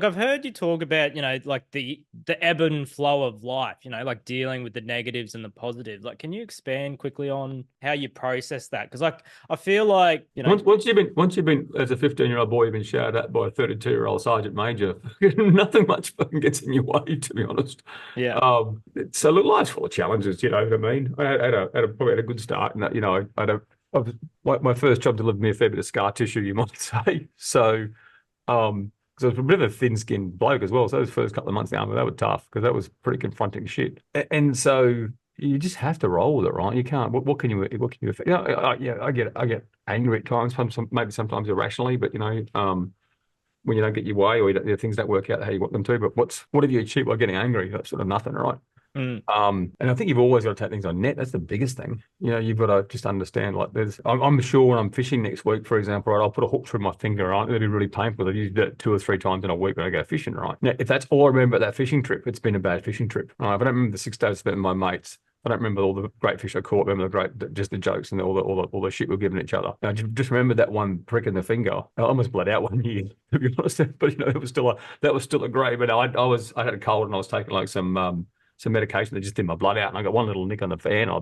I've heard you talk about, like the ebb and flow of life, like dealing with the negatives and the positives. Like, can you expand quickly on how you process that? Because like I feel like, Once you've been as a 15-year-old boy, you've been shouted at by a 32-year-old sergeant major. Nothing much fucking gets in your way, to be honest. yeah. So look, life's full of challenges. You know what I mean? Probably had a good start, and my first job delivered me a fair bit of scar tissue, you might say. So, because I was a bit of a thin-skinned bloke as well. So those first couple of months in the army, they were tough because that was pretty confronting shit. And so you just have to roll with it, right? You can't. What can you? Yeah, I get angry at times, maybe sometimes irrationally, but when you don't get your way or things don't work out how you want them to. But what have you achieved by getting angry? That's sort of nothing, right? Mm. And I think you've always got to take things on net. That's the biggest thing. You've got to just understand, like, I'm sure when I'm fishing next week, for example, right, I'll put a hook through my finger, right? It'll be really painful. I've used it 2 or 3 times in a week when I go fishing, right? Now, if that's all I remember about that fishing trip, it's been a bad fishing trip. If I don't remember the 6 days spent with my mates, I don't remember all the great fish I caught. I remember just the jokes and all the shit we're giving each other. I just remember that one prick in the finger. I almost bled out one year, to be honest. But that was still a great. But I had a cold and I was taking like some medication that just did my blood out, and I got one little nick on the fan. I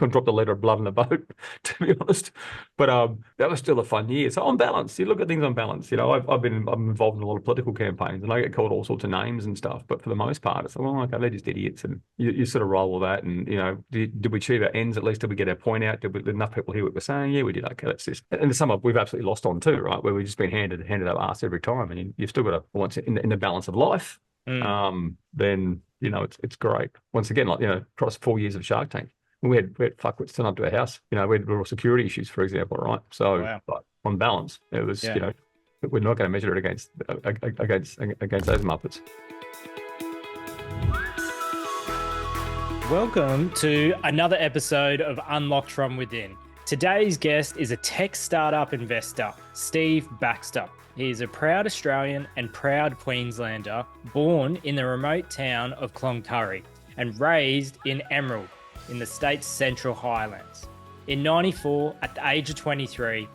dropped a liter of blood in the boat, to be honest. But that was still a fun year. So on balance, you look at things on balance. I'm involved in a lot of political campaigns, and I get called all sorts of names and stuff. But for the most part, it's like, well, okay, they're just idiots, and you sort of roll with that. And did we achieve our ends? At least did we get our point out? Did enough people hear what we're saying? Yeah, we did. Okay, that's this. And the sum up, we've absolutely lost on too, right? Where we've just been handed up arse every time, and you've still got to once in the balance of life. Mm. Then it's great. Once again, like across 4 years of Shark Tank, we had fuckwits turn up to our house. We had real security issues, for example, right? So, Wow. but on balance, it was Yeah. we're not going to measure it against those Muppets. Welcome to another episode of Unlocked from Within. Today's guest is a tech startup investor, Steve Baxter. He is a proud Australian and proud Queenslander, born in the remote town of Cloncurry and raised in Emerald in the state's Central Highlands. In '94, at the age of 23,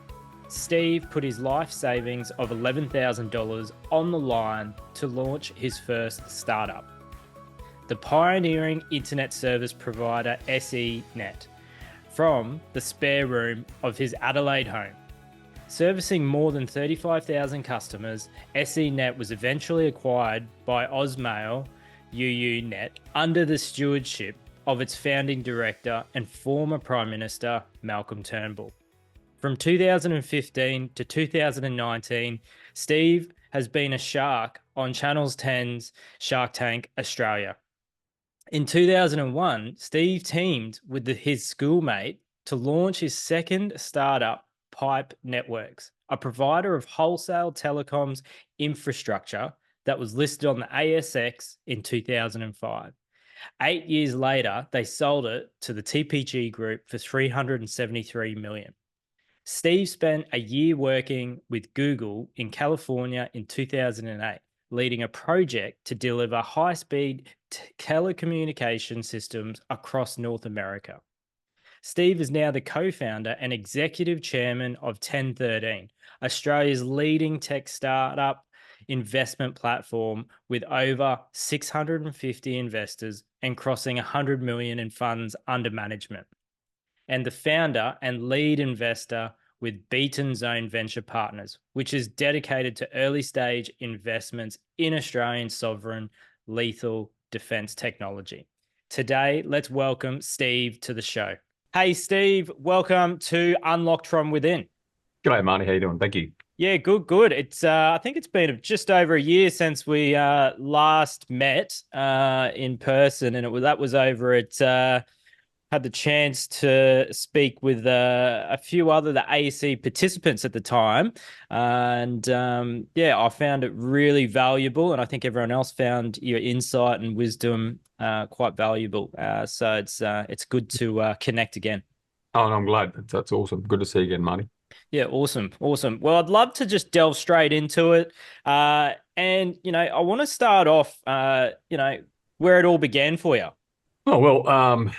Steve put his life savings of $11,000 on the line to launch his first startup, the pioneering internet service provider ASE Net, from the spare room of his Adelaide home. Servicing more than 35,000 customers, ASE Net was eventually acquired by Ozmail UUNet under the stewardship of its founding director and former Prime Minister Malcolm Turnbull. From 2015 to 2019, Steve has been a shark on Channel 10's Shark Tank Australia. In 2001, Steve teamed with his schoolmate to launch his second startup, Pipe Networks, a provider of wholesale telecoms infrastructure that was listed on the ASX in 2005. 8 years later, they sold it to the TPG Group for $373 million. Steve spent a year working with Google in California in 2008, leading a project to deliver high-speed telecommunication systems across North America. Steve is now the co-founder and executive chairman of 1013, Australia's leading tech startup investment platform with over 650 investors and crossing 100 million in funds under management, and the founder and lead investor with Beaton Zone Venture Partners, which is dedicated to early stage investments in Australian sovereign lethal defense technology. Today, let's welcome Steve to the show. Hey, Steve, welcome to Unlocked from Within. G'day, Marty. How you doing? Thank you. Yeah, good. It's I think it's been just over a year since we last met in person, and that was over at had the chance to speak with a few other the ASE participants at the time, and I found it really valuable, and I think everyone else found your insight and wisdom quite valuable. So it's good to connect again. Oh, and I'm glad. That's awesome. Good to see you again, Marty. Yeah, awesome. Well, I'd love to just delve straight into it, and I want to start off, where it all began for you. Oh, well,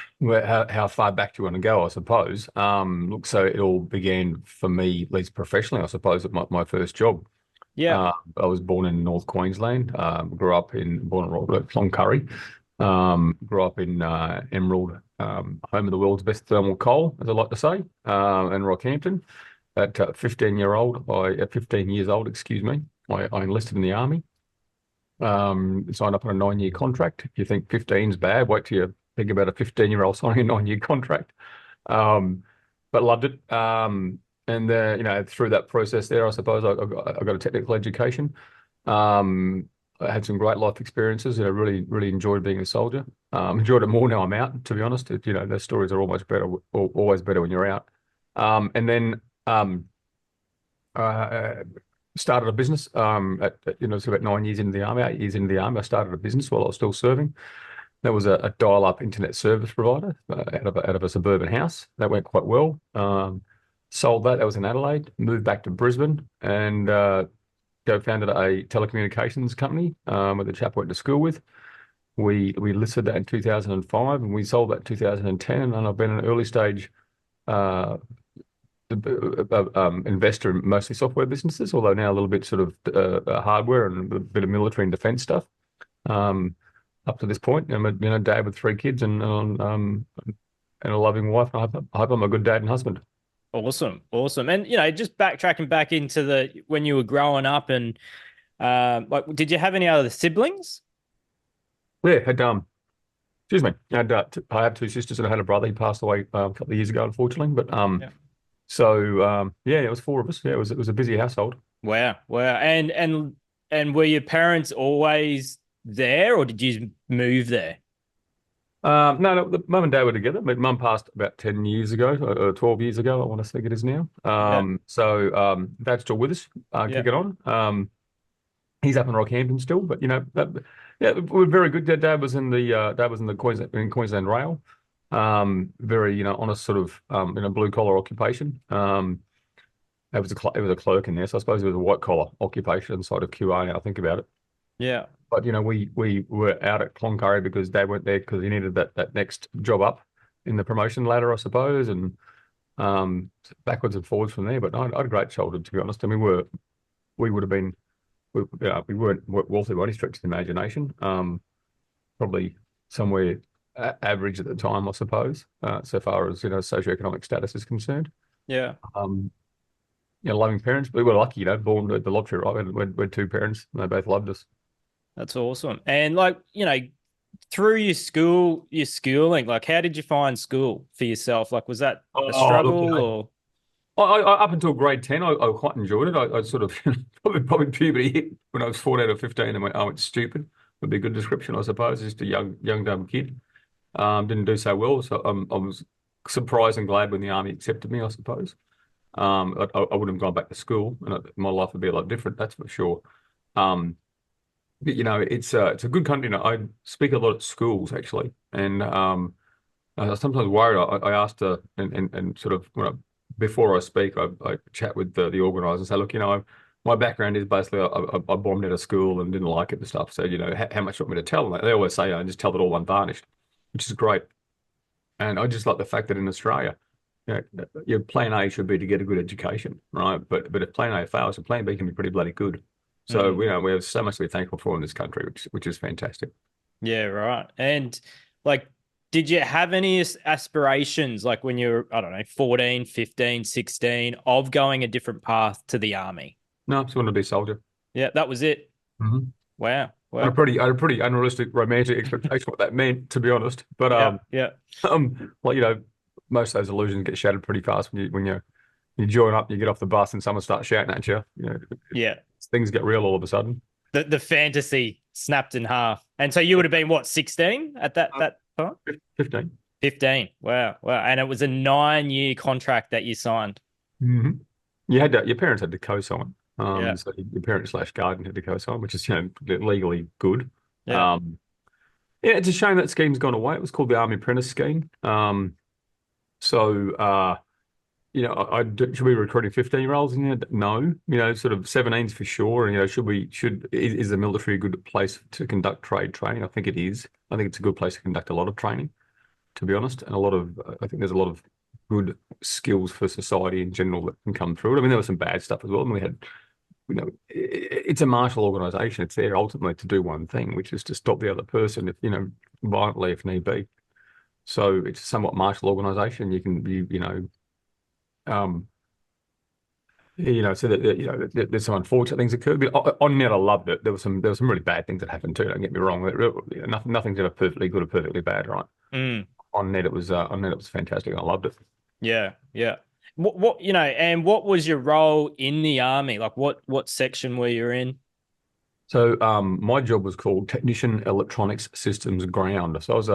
how far back do you want to go, I suppose? Look, so it all began for me, at least professionally, I suppose, at my first job. Yeah. I was born in North Queensland. Grew up born and brought up at Cloncurry. Grew up in Emerald, home of the world's best thermal coal, as I like to say, in Rockhampton. At 15 years old, excuse me, I enlisted in the army. Signed up on a 9-year contract. If you think 15's bad, wait till you think about a 15-year-old signing a 9-year contract. But loved it. And through that process there, I suppose I got a technical education. I had some great life experiences. Really, really enjoyed being a soldier. Enjoyed it more now I'm out, to be honest. Those stories are always better when you're out. And then uh, started a business so about 9 years into the army, 8 years into the army. I started a business while I was still serving. That was a dial-up internet service provider out of a suburban house. That went quite well. Sold that. That was in Adelaide. Moved back to Brisbane and co-founded a telecommunications company with a chap I went to school with. We listed that in 2005 and we sold that in 2010. And I've been an early stage investor in mostly software businesses, although now a little bit sort of hardware and a bit of military and defense stuff. Up to this point, I'm a dad with 3 kids and a loving wife. I hope I'm a good dad and husband. Awesome. Awesome. And, just backtracking back into when you were growing up and did you have any other siblings? Yeah, excuse me. I had 2 sisters and I had a brother. He passed away a couple of years ago, unfortunately. But Yeah. So it was 4 of us. Yeah, it was a busy household. Wow. Wow. And were your parents always there or did you move there? No, the mum and dad were together. But mum passed about 10 years ago, or 12 years ago, I want to think it is now. Yeah. So dad's still with us, Yeah. kicking on. He's up in Rockhampton still, but yeah, we're very good. Dad was in the Queensland Rail. Very honest sort of blue collar occupation. It was a clerk in there, so I suppose it was a white collar occupation inside of QA. Now I think about it. Yeah. But we were out at Cloncurry because Dad went there because he needed that next job up in the promotion ladder, I suppose, and backwards and forwards from there. But I had a great childhood, to be honest. I mean, we would have been we weren't wealthy by any stretch of the imagination. Probably somewhere average at the time, I suppose, so far as socioeconomic status is concerned. Yeah. Loving parents. We were lucky, born with the lottery, right? We had 2 parents, and they both loved us. That's awesome. And through your schooling, how did you find school for yourself? Was that a Oh, struggle look, or? up until grade 10, I quite enjoyed it. I sort of probably puberty hit when I was 14 or 15 and went, oh, it's stupid. Would be a good description, I suppose. Just a young dumb kid. Didn't do so well, so I was surprised and glad when the army accepted me, I suppose. I wouldn't have gone back to school, and my life would be a lot different, that's for sure. But, it's a good country. I speak a lot at schools actually, and I sometimes worried. I asked her and sort of before I speak, I chat with the organizer and say, look, my background is basically I bombed out of school and didn't like it and stuff. So how much do you want me to tell them? They always say, just tell it all unvarnished, which is great. And I just like the fact that in Australia, your plan A should be to get a good education, right? But if plan A fails, then plan B can be pretty bloody good. So we have so much to be thankful for in this country, which is fantastic. Yeah, right. And did you have any aspirations when you were, I don't know, 14, 15, 16 of going a different path to the army? No, I just wanted to be a soldier. Yeah, that was it. Mm-hmm. Wow. I had a pretty unrealistic romantic expectation what that meant, to be honest. But yeah. Most of those illusions get shattered pretty fast when you join up, you get off the bus, and someone starts shouting at you. Yeah. Things get real all of a sudden. The fantasy snapped in half, and so you would have been what, 16 at that time? 15. 15. Wow. And it was a 9-year contract that you signed. Mm-hmm. Your parents had to co-sign. Yeah. So your parents / guardian had to co-sign, which is legally good. Yeah. It's a shame that scheme's gone away. It was called the Army Apprentice Scheme. Should we be recruiting 15-year-olds in there? No. Sort of 17s for sure. And is the military a good place to conduct training? I think it is. I think it's a good place to conduct a lot of training, to be honest. And I think there's a lot of good skills for society in general that can come through it. I mean, there was some bad stuff as well. And we had it's a martial organization. It's there ultimately to do one thing, which is to stop the other person, if violently if need be. So it's a somewhat martial organization. You can be, um, so there's some unfortunate things that occurred. But on net, I loved it. There was some really bad things that happened too. Don't get me wrong. Nothing's ever perfectly good or perfectly bad, right? Mm. On net it was fantastic. I loved it. Yeah, yeah. And what was your role in the army? Like what section were you in? So my job was called Technician Electronics Systems Ground. So I was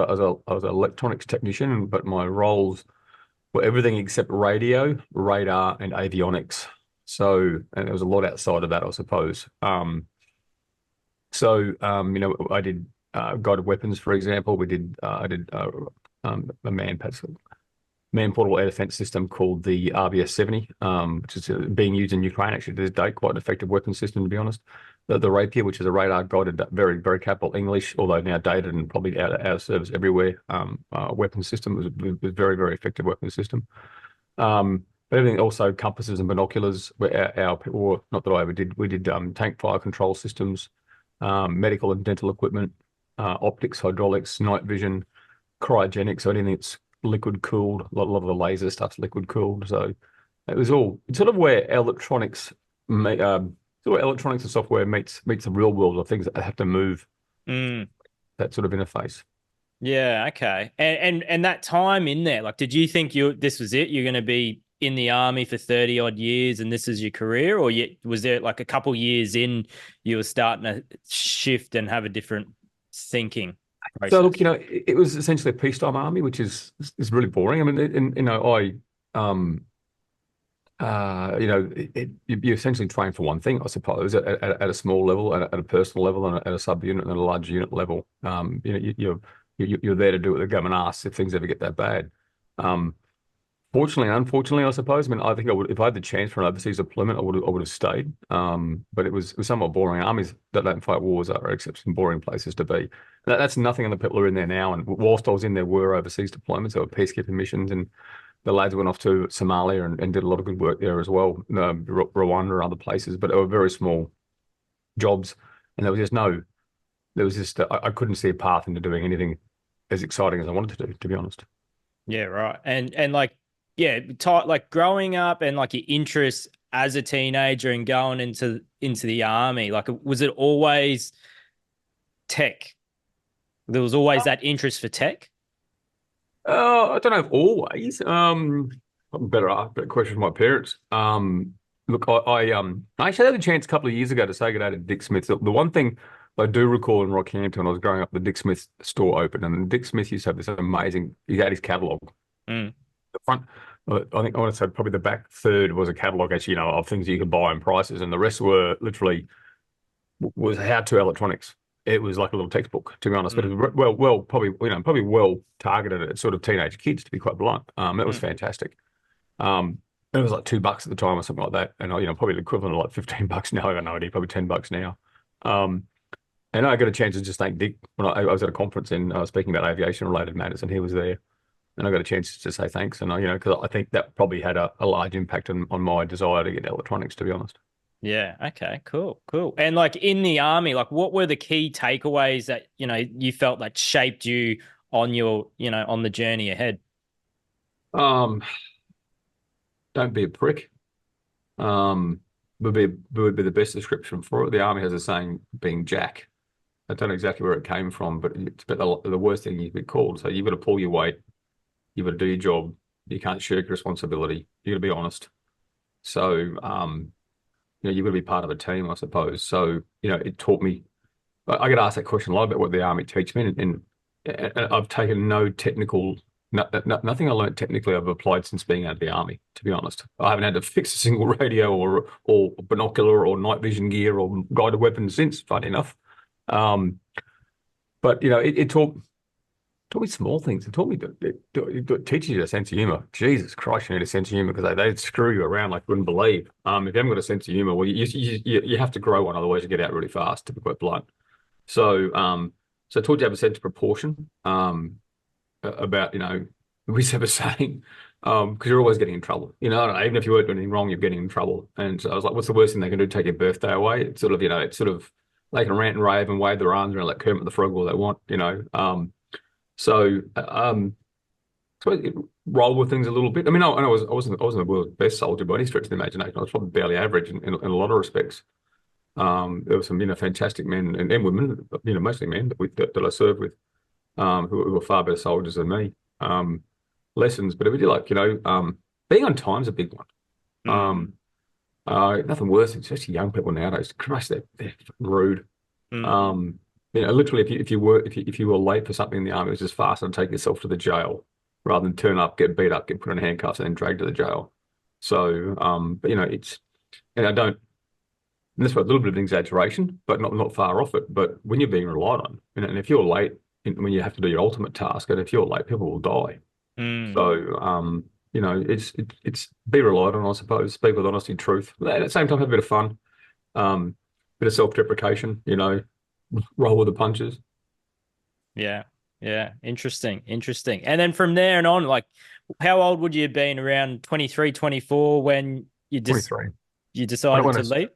an electronics technician, but my roles were everything except radio, radar, and avionics. So, and there was a lot outside of that, I suppose. I did guided weapons, for example. I did a man portable air defense system called the RBS 70, which is being used in Ukraine actually to this day. Quite an effective weapon system, to be honest. The Rapier, which is a radar guided, very, very capital English, although now dated and probably out of service everywhere, weapon system was very, very effective weapon system. But everything also compasses and binoculars. Where our people, not that I ever did, we did tank fire control systems, medical and dental equipment, optics, hydraulics, night vision, cryogenics, so anything that's liquid cooled. A lot of the laser stuff's liquid cooled. So it's sort of where electronics and software meets the real world of things that have to move, Mm. that sort of interface. Yeah, okay. And that time in there, like, did you think this was it? You're going to be in the army for 30 odd years and this is your career? Or was there like a couple years in you were starting to shift and have a different thinking So look, process? it was essentially a peacetime army, which is really boring. I mean, you essentially train for one thing, I suppose, at a small level, at a personal level, and at a sub-unit and a large unit level. You're there to do what the government asks if things ever get that bad. Um, Fortunately and unfortunately, I suppose. I mean, I think I would, if I had the chance for an overseas deployment, I would have stayed. But it was somewhat boring. Armies that don't fight wars are except some boring places to be. That's nothing on the people who are in there now. And whilst I was in there, were overseas deployments, there were peacekeeping missions, and the lads went off to Somalia and did a lot of good work there as well, Rwanda and other places. But they were very small jobs, and I couldn't see a path into doing anything as exciting as I wanted to do, to be honest. Yeah, right. And like, yeah, like growing up and like your interests as a teenager and going into the army, like was it always tech? There was always that interest for tech. I don't know if always. Better question for my parents. Look, I actually had a chance a couple of years ago to say goodbye to Dick Smith. The one thing I do recall in Rockhampton when I was growing up, the Dick Smith store opened, and Dick Smith used to have this amazing. He had his catalog. Mm, The front, I think I want to say probably the back third was a catalog actually, of things you could buy and prices, and the rest were literally was how-to electronics. It was like a little textbook, to be honest, but it mm, was probably well targeted at sort of teenage kids, to be quite blunt. It was mm. fantastic. It was like $2 at the time or something like that, and probably the equivalent of like $15 now. I got no idea, probably $10 now. Um, and I got a chance to just thank Dick when I was at a conference and I was speaking about aviation related matters, and he was there, and I got a chance to say thanks, and because I think that probably had a large impact on my desire to get electronics, to be honest. Yeah. Okay. Cool. Cool. And like in the army, like what were the key takeaways that, you felt that shaped you on on the journey ahead? Um, don't be a prick. Um, would be the best description for it. The army has a saying, being Jack. I don't know exactly where it came from, but it's about the worst thing you could be called. So you've got to pull your weight. You've got to do your job. You can't shirk responsibility. You've got to be honest. So, you've got to be part of a team, I suppose. So, it taught me. I get asked that question a lot about what the army teach me, and I've taken nothing I learned technically I've applied since being out of the army, to be honest. I haven't had to fix a single radio or binocular or night vision gear or guided weapons since, funny enough. Um, but it taught me small things. It taught me it teaches you a sense of humor. Jesus Christ, you need a sense of humor because they screw you around like you wouldn't believe. If you haven't got a sense of humor, well, you have to grow one, otherwise you get out really fast, to be quite blunt. So it taught you to have a sense of proportion. About we have a saying, Because you're always getting in trouble. I don't know, even if you weren't doing anything wrong, you're getting in trouble. And so I was like, what's the worst thing they can do? Take your birthday away? It's sort of, they can rant and rave and wave their arms around like Kermit the Frog all they want. So so it roll with things a little bit. I mean, I wasn't the world's best soldier by any stretch of the imagination. I was probably barely average in a lot of respects. There were some, fantastic men and women, mostly men that I served with, who were far better soldiers than me. Lessons, but if you like, being on time is a big one. Mm, Nothing worse, especially young people nowadays. Christ, they're rude. mm, Literally, if you were late for something in the army, it was just faster to take yourself to the jail rather than turn up, get beat up, get put in handcuffs, and then dragged to the jail. So, but and I don't. And this was a little bit of an exaggeration, but not far off it. But when you're being relied on, and if you're late, when you have to do your ultimate task, and if you're late, people will die. mm. So, it's be relied on, I suppose. Speak with honesty, truth. At the same time, have a bit of fun, bit of self-deprecation. Roll with the punches. Yeah. Yeah. Interesting. And then from there and on, like, how old would you have been? Around 23, 24 when 23. you I don't decided want to to. leave?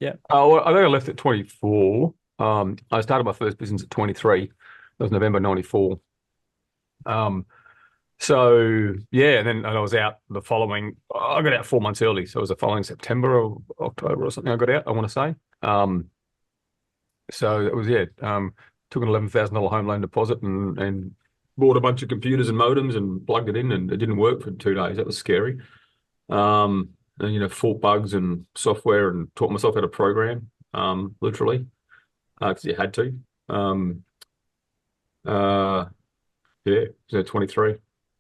Yeah. Well, I think I left at 24. I started my first business at 23. That was November 94. Um, so yeah, and I was out the following. I got out 4 months early, so it was the following September or October or something. I got out, I want to say. So it was, yeah. Took an $11,000 home loan deposit and bought a bunch of computers and modems and plugged it in, and it didn't work for 2 days. That was scary. And fought bugs and software and taught myself how to program. Literally, because you had to. Um, uh, yeah, so 23.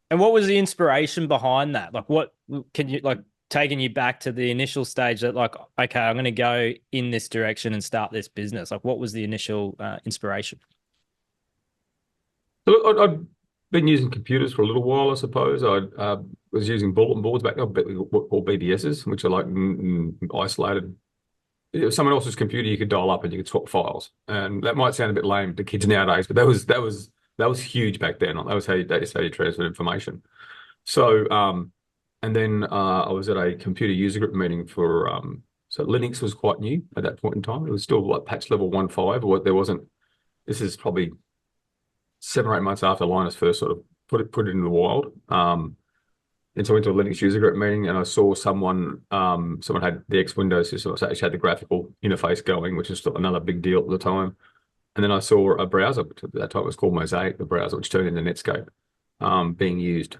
And what was the inspiration behind that? Like, what can you like taking you back to the initial stage that, like, okay, I'm going to go in this direction and start this business? Like, what was the initial inspiration? So I'd been using computers for a little while, I suppose. I was using bulletin boards back then, what called BBSs, which are like isolated. It was someone else's computer you could dial up and you could swap files. And that might sound a bit lame to kids nowadays, but that was huge back then. That was that's how you transferred information. So and then I was at a computer user group meeting for so Linux was quite new at that point in time. It was still like patch level 1.5, or there wasn't. This is probably 7 or 8 months after Linus first sort of put it into the wild. And so I went to a Linux user group meeting, and I saw someone had the X Windows system, so actually had the graphical interface going, which is still another big deal at the time. And then I saw a browser, which at that time was called Mosaic, the browser, which turned into Netscape, being used.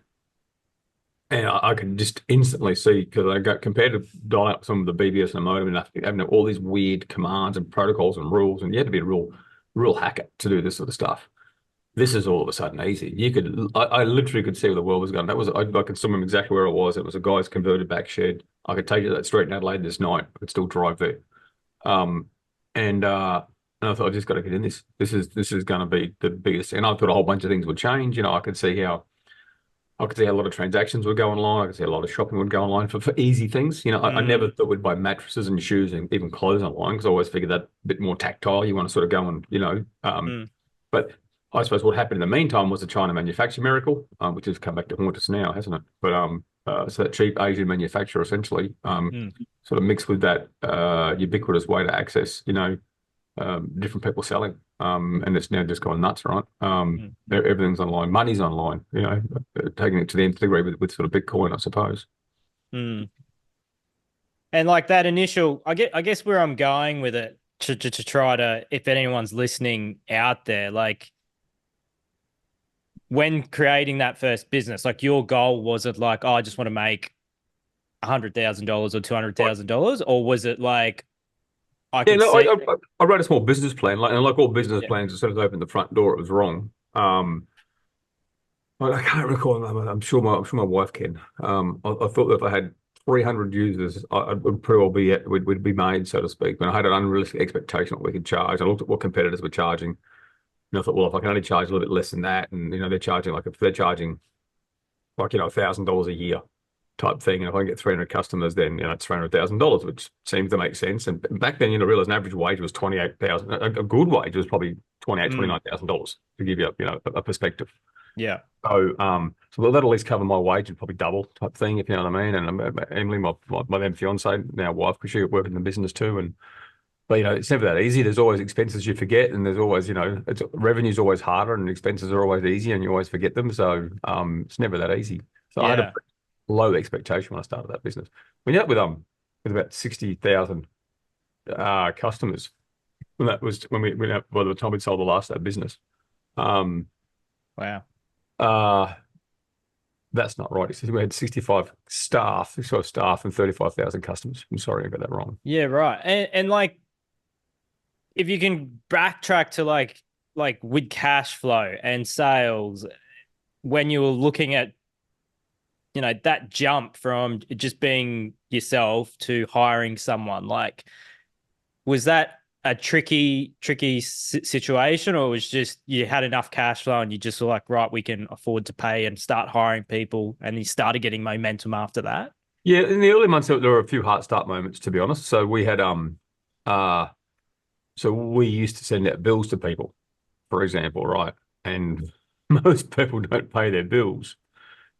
And I could just instantly see, because I got compared to dialing up some of the BBS and the modem and having all these weird commands and protocols and rules, and you had to be a real hacker to do this sort of stuff. This is all of a sudden easy. I literally could see where the world was going. I could still remember exactly where it was. It was a guy's converted back shed. I could take it to that street in Adelaide this night. I could still drive there. Um, and I thought, I just got to get in this. This is going to be the biggest. And I thought a whole bunch of things would change. I could see how a lot of transactions would go online. I could see a lot of shopping would go online for easy things. I never thought we'd buy mattresses and shoes and even clothes online, because I always figured that a bit more tactile. You want to sort of go and. But I suppose what happened in the meantime was the China manufacture miracle, which has come back to haunt us now, hasn't it? But so that cheap Asian manufacturer essentially sort of mixed with that ubiquitous way to access, different people selling, and it's now just gone nuts, right? Everything's online, money's online, taking it to the nth degree with sort of Bitcoin, I suppose. Mm. And like that initial, I guess where I'm going with it to try to, if anyone's listening out there, like, when creating that first business, like, your goal, was it like, oh, I just want to make $100,000 or $200,000, or was it like, I Yeah, could no, see? I wrote a small business plan, and like all business Yeah. plans, as soon as I opened the front door, it was wrong. I can't recall. I'm sure my wife can. I thought that if I had 300 users, I would pretty well we'd be made, so to speak. But I had an unrealistic expectation of what we could charge. I looked at what competitors were charging, and I thought, well, if I can only charge a little bit less than that, and they're charging, like, if they're charging like $1,000 a year type thing, and if I can get 300 customers, then it's $300,000, which seems to make sense. And back then, realize an average wage was 28,000. A good wage was probably $28,000, $29,000, to give you a perspective. Yeah. So that'll at least cover my wage and probably double type thing, if you know what I mean. And Emily, my then fiance, now wife, because she worked in the business too. But it's never that easy. There's always expenses you forget, and there's always, revenue's always harder, and expenses are always easier, and you always forget them. So it's never that easy. So I had a Yeah. pretty low expectation when I started that business. We ended up with about 60,000 customers. And that was when by the time we'd sold the last of that business. Um, Wow. uh, that's not right. It says we had 65 staff and 35,000 customers. I'm sorry, I got that wrong. Yeah, right. And like if you can backtrack to like with cash flow and sales when you were looking at that jump from just being yourself to hiring someone, like was that a tricky situation, or was just you had enough cash flow and you just were like, right, we can afford to pay and start hiring people, and you started getting momentum after that? Yeah, in the early months there were a few heart start moments, to be honest. So uh so we used to send out bills to people, for example, right? And most people don't pay their bills.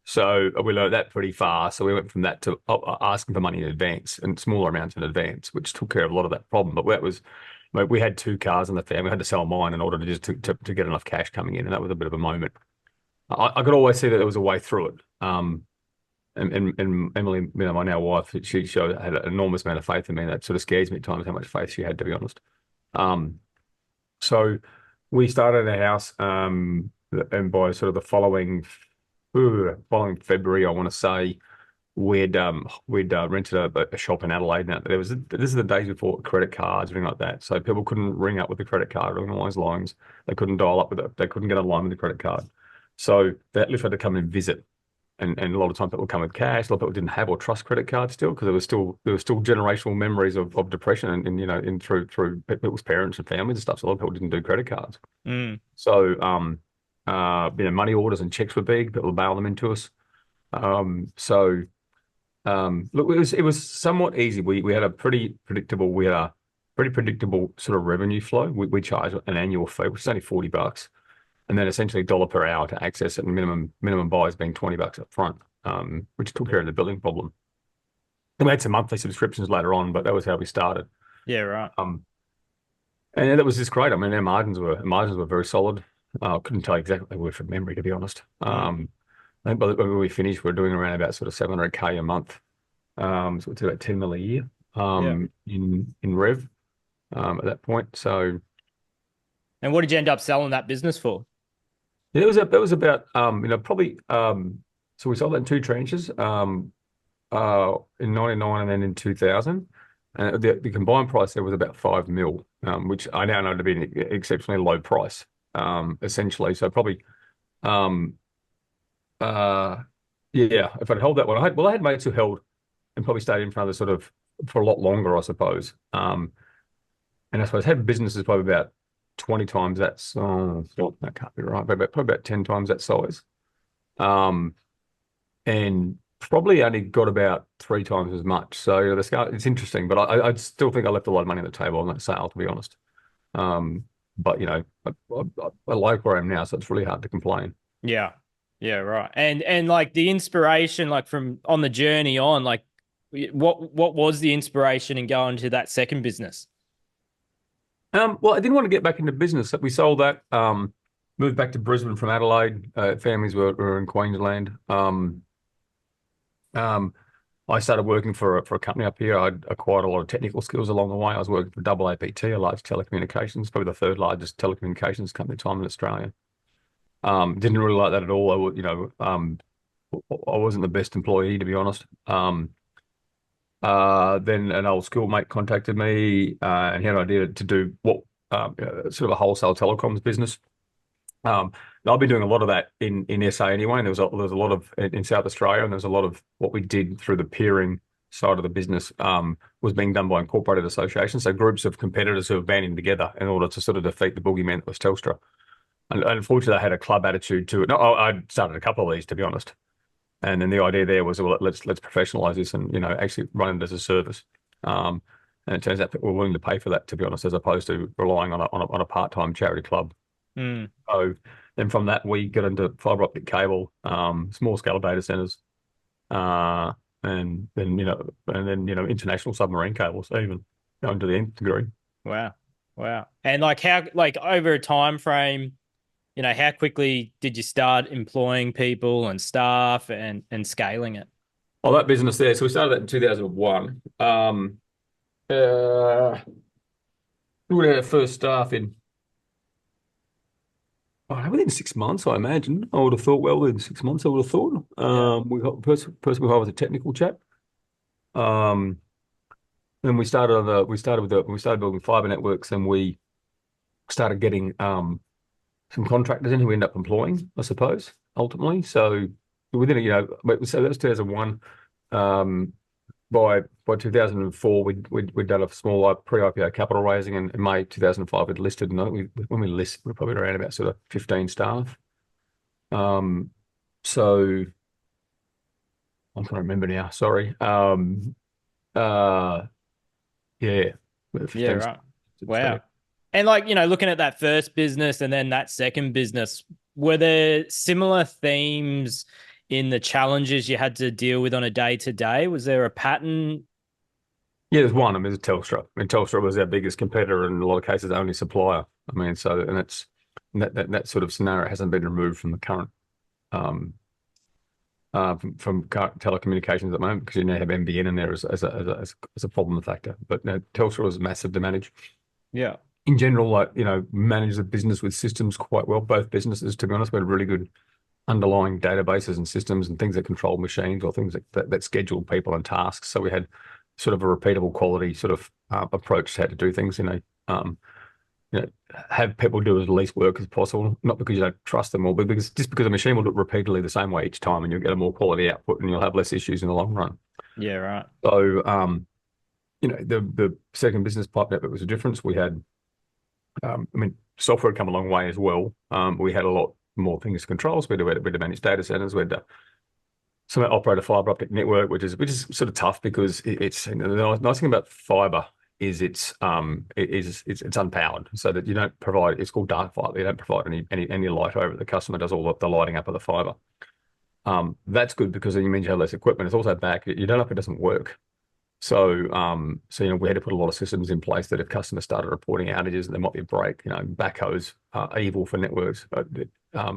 So we learned that pretty fast. So we went from that to asking for money in advance and smaller amounts in advance, which took care of a lot of that problem. But that was, like, we had two cars in the family. I had to sell mine in order to just to get enough cash coming in, and that was a bit of a moment. I could always see that there was a way through it. And Emily, my now wife, she showed had an enormous amount of faith in me. And that sort of scares me at times how much faith she had, to be honest. Um, so we started a house, and by sort of the following February, I want to say we'd rented a shop in Adelaide. Now this is the days before credit cards, everything like that. So people couldn't ring up with the credit card or organise lines. They couldn't dial up with it. They couldn't get a line with the credit card. So that literally had to come and visit. And a lot of times people come with cash. A lot of people didn't have or trust credit cards still because there were still generational memories of depression and in through people's parents and families and stuff. So a lot of people didn't do credit cards. Mm. So money orders and checks were big. People would bail them into us. Look, it was somewhat easy. We had a pretty predictable sort of revenue flow. We charge an annual fee, which is only $40, and then essentially $1 per hour to access it, and minimum buys being $20 up front, which took care of the billing problem. Then we had some monthly subscriptions later on, but that was how we started. Yeah, right. And that was just great. I mean, our margins were very solid. I couldn't tell you exactly word from memory, to be honest. Mm. I think by the when we finished, we are doing around about sort of 700K a month. So it's about 10 mil a year Yeah. in rev at that point. So And what did you end up selling that business for? yeah, it was about probably so we sold that in two tranches in 99 and then in 2000. And the combined price there was about 5 mil, which I now know to be an exceptionally low price, essentially. So probably um uh yeah, if I'd held that one, I had mates who held and probably stayed in for another sort of for a lot longer, I suppose. And I suppose had businesses probably about 20 times that size. Oh, that can't be right, but probably about 10 times that size. Um, and probably only got about 3 times as much. So the scale, it's interesting, but I still think I left a lot of money on the table on that sale, to be honest. But I like where I am now, so it's really hard to complain. Yeah. Yeah, right. And like the inspiration, like from on the journey on, like what was the inspiration in going to that second business? Well, I didn't want to get back into business. We sold that. Moved back to Brisbane from Adelaide. Families were in Queensland. I started working for a company up here. I'd acquired a lot of technical skills along the way. I was working for AAPT, a large telecommunications, probably the third largest telecommunications company at the time in Australia. Didn't really like that at all. I wasn't the best employee, to be honest. Then an old schoolmate contacted me, and he had an idea to do what sort of a wholesale telecoms business. I've been doing a lot of that in SA anyway, and there was a lot of in South Australia, and there was a lot of what we did through the peering side of the business was being done by incorporated associations, so groups of competitors who have banding together in order to sort of defeat the boogeyman that was Telstra. And unfortunately, I had a club attitude to it. No, I started a couple of these, to be honest. And then the idea there was, well, let's professionalize this and actually run it as a service. And it turns out people were willing to pay for that, to be honest, as opposed to relying on a part-time charity club. Mm. So Then from that, we got into fiber optic cable, small scale data centers, uh, and then international submarine cables, even going to the nth degree. Wow. Wow. And like how like over a time frame, how quickly did you start employing people and staff and scaling it? Oh, that business there. So we started that in 2001. We had our first staff in within 6 months, I imagine. I would have thought, well, within 6 months, I would have thought. We got person we hired was a technical chap. Um, then we started building fiber networks, and we started getting some contractors in who we ended up employing, I suppose, ultimately. So within so that was 2001. Um, by 2004, we'd done a small pre-IPO capital raising, and in May 2005 we'd listed. And I think when we listed, we're probably around about sort of 15 staff. So I'm trying to remember now. Sorry. Yeah, Yeah, 15 right. staff. So, Wow. And like, looking at that first business and then that second business, were there similar themes in the challenges you had to deal with on a day to day? Was there a pattern? yeah, there's one. I mean, there's Telstra. I mean, Telstra was our biggest competitor and in a lot of cases only supplier. I mean, so and that's that sort of scenario hasn't been removed from the current um from current telecommunications at the moment because you now have NBN in there as a problem factor. But no, Telstra was massive to manage. Yeah. In general, like manage the business with systems quite well. Both businesses, to be honest, we had really good underlying databases and systems and things that control machines or things that schedule people and tasks. So we had sort of a repeatable quality sort of approach to how to do things. Um, have people do as least work as possible, not because you don't trust them, or but because a machine will do it repeatedly the same way each time, and you'll get a more quality output, and you'll have less issues in the long run. Yeah, right. So, the second business pipe network was a difference. We had, I mean, software had come a long way as well. We had a lot more things to control. So we had to manage data centers. We had to operate a fiber optic network, which is sort of tough because it's the nice thing about fiber is it's unpowered, so that you don't provide. It's called dark fiber. You don't provide any light over it. The customer does all the lighting up of the fiber. That's good because then you mean you have less equipment. It's also bad. You don't know if it doesn't work. So, we had to put a lot of systems in place that if customers started reporting outages and there might be a break, backhoes are evil for networks.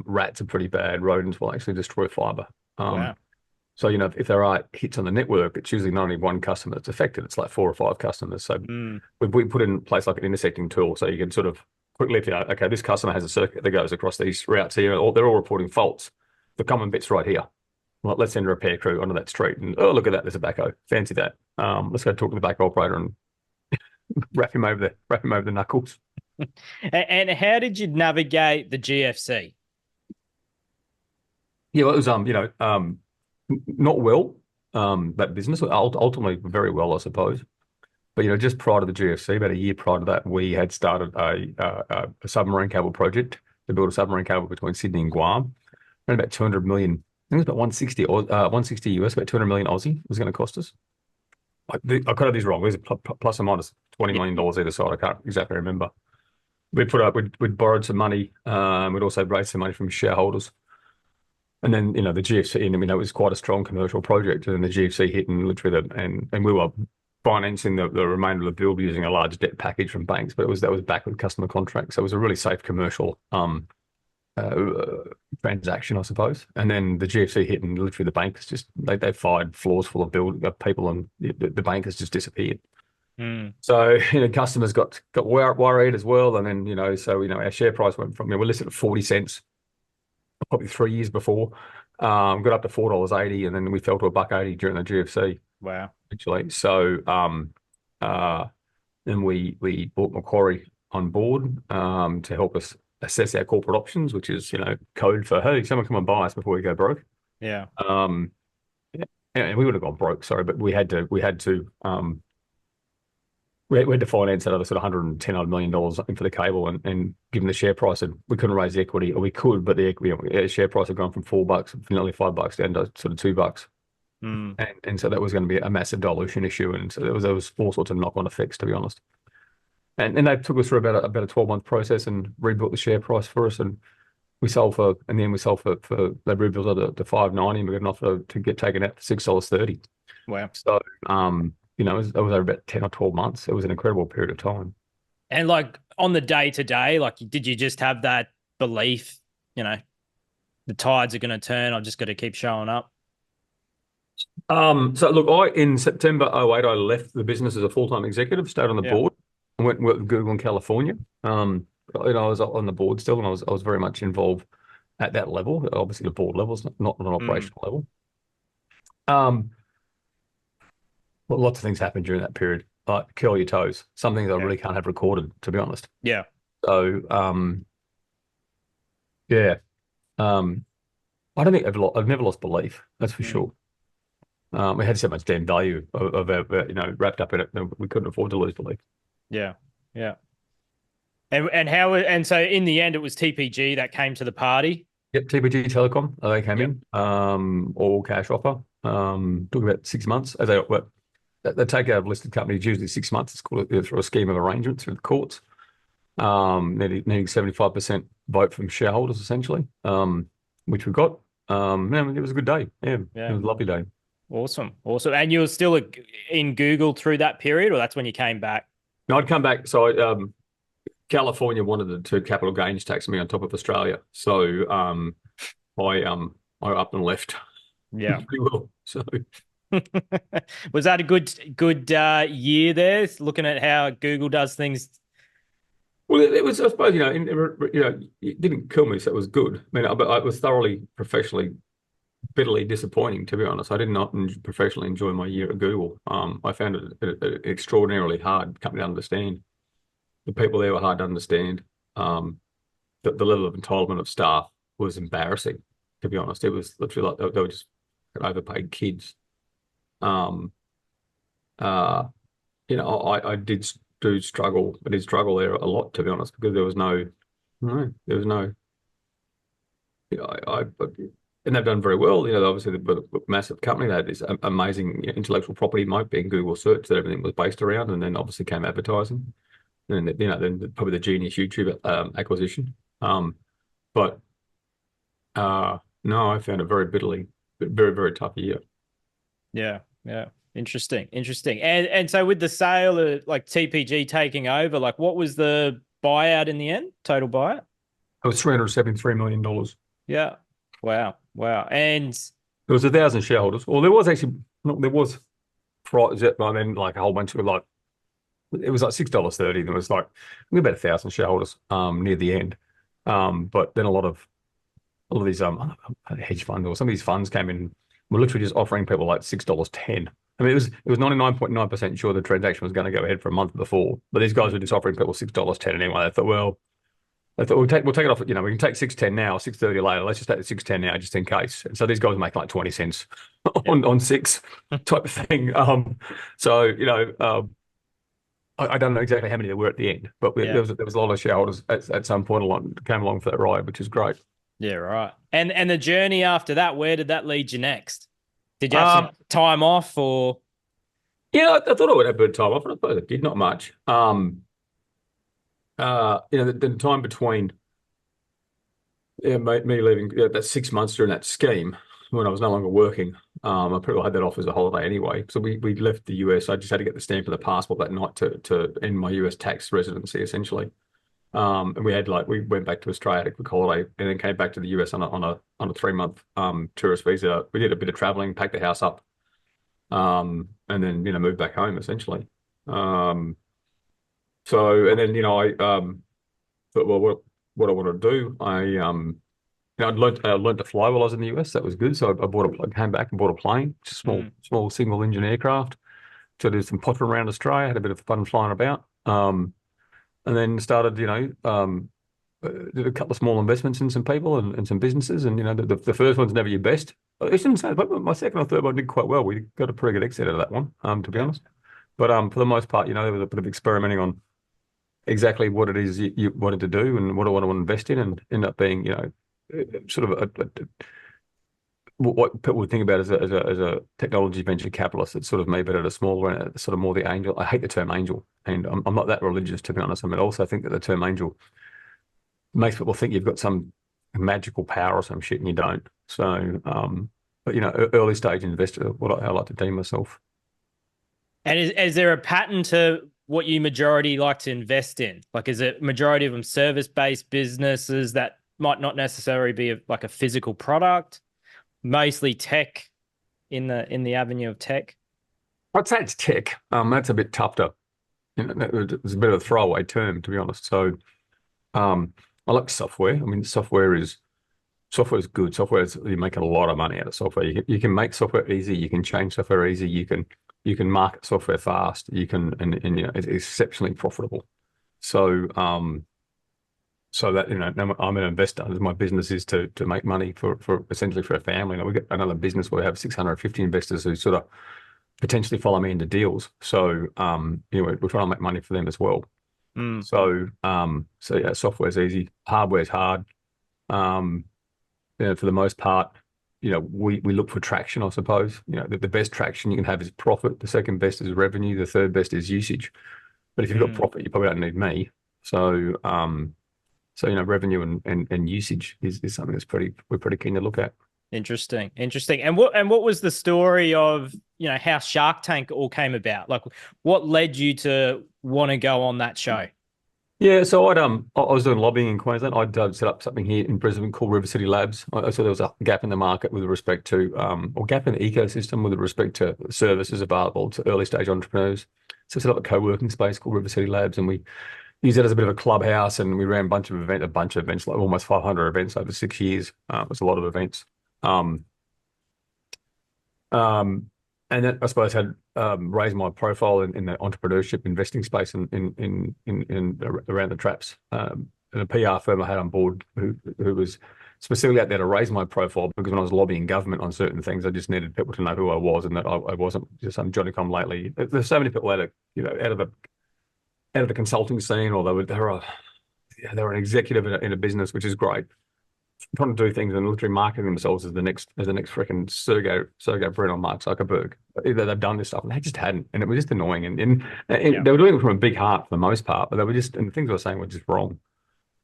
Rats are pretty bad. Rodents will actually destroy fiber. Wow. So, if there are hits on the network, it's usually not only one customer that's affected, it's like 4 or 5 customers. So Mm. we put in place like an intersecting tool so you can sort of quickly, if okay, this customer has a circuit that goes across these routes here, or they're all reporting faults. The common bit's right here. Well, let's send a repair crew onto that street. And oh, look at that, there's a backhoe. Fancy that. Let's go talk to the backhoe operator and wrap him over the knuckles. And how did you navigate the GFC? Yeah, well, it was not well. That business ultimately very well, I suppose. But just prior to the GFC, about a year prior to that, we had started a submarine cable project to build a submarine cable between Sydney and Guam. Around about 200 million. I think it was about 160 160 US, about 200 million Aussie was going to cost us. I could have these wrong. There's plus or minus $20 million either side. I can't exactly remember. We'd borrowed some money. We'd also raised some money from shareholders. And then, the GFC, and it was quite a strong commercial project. And then the GFC hit and literally, and we were financing the remainder of the build using a large debt package from banks, but that was back with customer contracts. So it was a really safe commercial transaction, I suppose. And then the GFC hit, and literally the bankers just they fired floors full of people, and the bankers just disappeared. Mm. So customers got worried as well, and then our share price went from we're listed at 40 cents probably 3 years before, got up to $4.80, and then we fell to $1.80 during the GFC. Wow. Actually, so then we brought Macquarie on board to help us assess our corporate options, which is code for hey, someone come and buy us before we go broke. Yeah. Yeah, and we would have gone broke, sorry, but we had to finance another sort of $110 million for the cable, and given the share price, and we couldn't raise the equity, or we could, but the equity share price had gone from $4, nearly $5 down to sort of $2. Mm. And so that was going to be a massive dilution issue, and so there was all sorts of knock-on effects, to be honest. And they took us through about a 12-month process and rebuilt the share price for us, and we sold for, in the end, we sold for they rebuilt it to 5.90, and we got an offer to get taken out for $6.30. Wow. So, it was over about 10 or 12 months. It was an incredible period of time. And like on the day to day, like did you just have that belief, you know, the tides are going to turn. I've just got to keep showing up. So look, in September '08, I left the business as a full-time executive, stayed on the Yeah. board, and went and worked with Google in California. I was on the board still, and I was very much involved at that level, obviously the board levels, not an Mm. operational level. Um, well, lots of things happened during that period, like curl your toes, something that I Yeah. really can't have recorded, to be honest. Yeah. So, yeah, um, I don't think I've never lost belief, that's for Mm. sure. We had so much damn value wrapped up in it that we couldn't afford to lose belief. Yeah. Yeah. And so in the end, it was TPG that came to the party. Yep, TPG Telecom, they came Yep. in, all cash offer. Took about 6 months. They take out of listed companies usually 6 months. It's called through a scheme of arrangement through the courts. Needing 75% vote from shareholders essentially, which we got. It was a good day. Yeah, it Yeah. was a lovely day. Awesome. Awesome. And you were still in Google through that period, or that's when you came back? No, I'd come back. So California wanted to capital gains tax me on top of Australia. So I up and left. Yeah. Pretty well. So Was that a good year there? Looking at how Google does things. well, it was, I suppose, it didn't kill me, so it was good. I mean, but it was thoroughly professionally, bitterly disappointing, to be honest. I did not professionally enjoy my year at Google. I found it an extraordinarily hard company to understand. The people there were hard to understand. The level of entitlement of staff was embarrassing, to be honest. It was literally like they were just overpaid kids. Um, uh, I did struggle there a lot, to be honest, because there was no, and they've done very well. Obviously they've got a massive company. They had this amazing intellectual property moat being Google search that everything was based around, and then obviously came advertising, and then probably the genius YouTube acquisition. But no, I found it very, very tough year. Yeah. Yeah. Interesting. Interesting. And so with the sale of like TPG taking over, like what was the buyout in the end? Total buyout? It was $373 million. Yeah. Wow. Wow. And There was 1,000 shareholders. Well, there was actually, no, there was price, but then like a whole bunch of like, it was like $6.30. There was like about 1,000 shareholders near the end. But then a lot of these hedge funds or some of these funds came in, were literally just offering people like $6.10. I mean, it was 99.9% sure the transaction was going to go ahead for a month before, but these guys were just offering people $6.10 anyway. They thought, well, we'll take it off. We can take 6.10 now, 6.30 later. Let's just take the 6.10 now, just in case. And so these guys make like 20 cents yeah. on six type of thing. So I don't know exactly how many there were at the end, but Yeah. there was a lot of shareholders at some point came along for that ride, which is great. Yeah, right. And the journey after that, where did that lead you next? Did you have Um, some time off or? yeah, I thought I would have a bit of time off, and I suppose I did, not much. The time between me leaving that 6 months during that scheme when I was no longer working, I pretty well had that off as a holiday anyway. So we left the US. I just had to get the stamp of the passport that night to end my US tax residency essentially. And we went back to Australia, had a quick holiday, and then came back to the US on a 3 month tourist visa. We did a bit of traveling, packed the house up, and then moved back home essentially. So and then I thought, well, what I want to do, I learned to fly while I was in the US. That was good. So I came back and bought a plane, just a small single engine aircraft. So I did some pottering around Australia, had a bit of fun flying about. And then started, did a couple of small investments in some people and some businesses. And, the first one's never your best. I shouldn't say, but my second or third one did quite well. We got a pretty good exit out of that one, to be honest. But for the most part, there was a bit of experimenting on exactly what it is you wanted to do and what I want to invest in, and end up being, sort of what people would think about as a technology venture capitalist. It's sort of me, but at a smaller end, sort of more the angel. I hate the term angel, and I'm not that religious, to be honest. I mean, I also think that the term angel makes people think you've got some magical power or some shit, and you don't. So, but early stage investor, what I like to deem myself. And is there a pattern to what you majority like to invest in? Like, is it majority of them service-based businesses that might not necessarily be like a physical product, mostly tech in the avenue of tech? I'd say it's tech. That's a bit tough to, it's a bit of a throwaway term, to be honest. So, I like software. I mean, software is good. Software is, you make a lot of money out of software. You can make software easy. You can change software easy. You can market software fast. You can and it's exceptionally profitable. So so that I'm an investor. My business is to make money for essentially for a family. We got another business where we have 650 investors who sort of potentially follow me into deals. So we're trying to make money for them as well. Mm. So yeah, software's easy. Hardware's hard. Um, for the most part, we look for traction, I suppose. The best traction you can have is profit. The second best is revenue. The third best is usage. But if you've got profit, you probably don't need me. So revenue and usage is something we're pretty keen to look at. Interesting, interesting. And what was the story of how Shark Tank all came about? Like, what led you to want to go on that show? Yeah, so I was doing lobbying in Queensland. I'd set up something here in Brisbane called River City Labs. I saw there was a gap in the market with respect to or gap in the ecosystem with respect to services available to early stage entrepreneurs. So I set up a co-working space called River City Labs, and we used it as a bit of a clubhouse, and we ran a bunch of events, like almost 500 events over 6 years. It was a lot of events. Um, um, and that I suppose had raised my profile in the entrepreneurship investing space in around the traps. And a PR firm I had on board who was specifically out there to raise my profile, because when I was lobbying government on certain things, I just needed people to know who I was, and that I wasn't just some Johnny come lately. There's so many people out of the consulting scene, or they were an executive in a business, which is great, trying to do things and literally marketing themselves as the next freaking Sergey Brin or Mark Zuckerberg. Either they've done this stuff and they just hadn't, and it was just annoying. And Yeah. they were doing it from a big heart for the most part, but they were just, and the things they were saying were just wrong.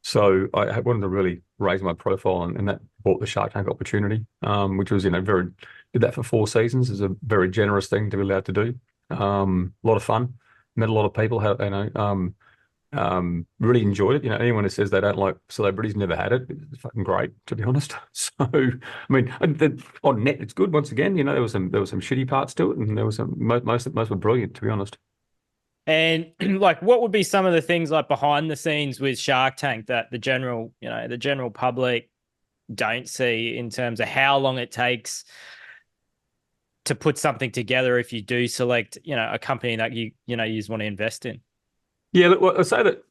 So I wanted to really raise my profile, and that bought the Shark Tank opportunity, which was very did that for 4 seasons. Is a very generous thing to be allowed to do. A lot of fun, met a lot of people. Really enjoyed it. Anyone who says they don't like celebrities never had it. It's fucking great, to be honest. So, I mean, on net, it's good. Once again, there was some shitty parts to it, and there was some most were brilliant, to be honest. And like, what would be some of the things like behind the scenes with Shark Tank that the general public don't see, in terms of how long it takes to put something together if you do select, a company that you just want to invest in? Yeah, look, well, I'll say that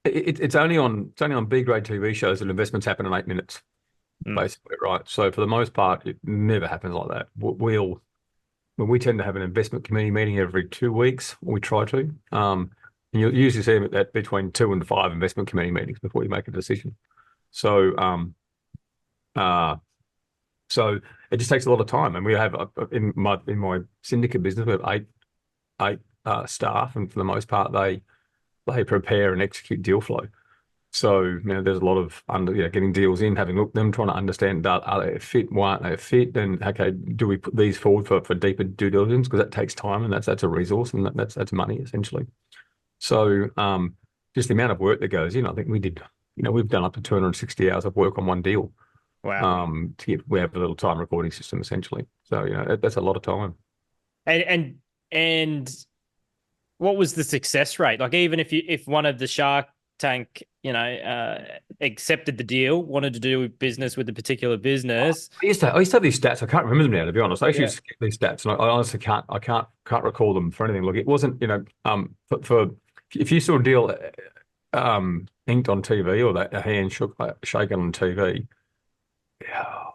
it's only on B grade TV shows that investments happen in 8 minutes, Mm. basically, right? So for the most part, it never happens like that. We tend to have an investment committee meeting every 2 weeks, or we try to. And you'll usually see them at between 2 and 5 investment committee meetings before you make a decision. So uh, so it just takes a lot of time. And we have in my syndicate business, we have eight staff, and for the most part, they prepare and execute deal flow. So there's a lot of getting deals in, having looked at them, trying to understand that are they a fit, why aren't they a fit, and okay, do we put these forward for deeper due diligence, because that takes time, and that's a resource, and that's money essentially. So just the amount of work that goes in, I think we've done up to 260 hours of work on one deal. Wow. We have a little time recording system essentially. So that's a lot of time. And what was the success rate? Like, even if one of the Shark Tank, accepted the deal, wanted to do business with a particular business. I used to have these stats. I can't remember them now, to be honest. I actually Yeah. skip these stats, and I honestly can't recall them for anything. Look, it wasn't, for if you saw a deal inked on TV, or that a hand shaken on TV, yeah,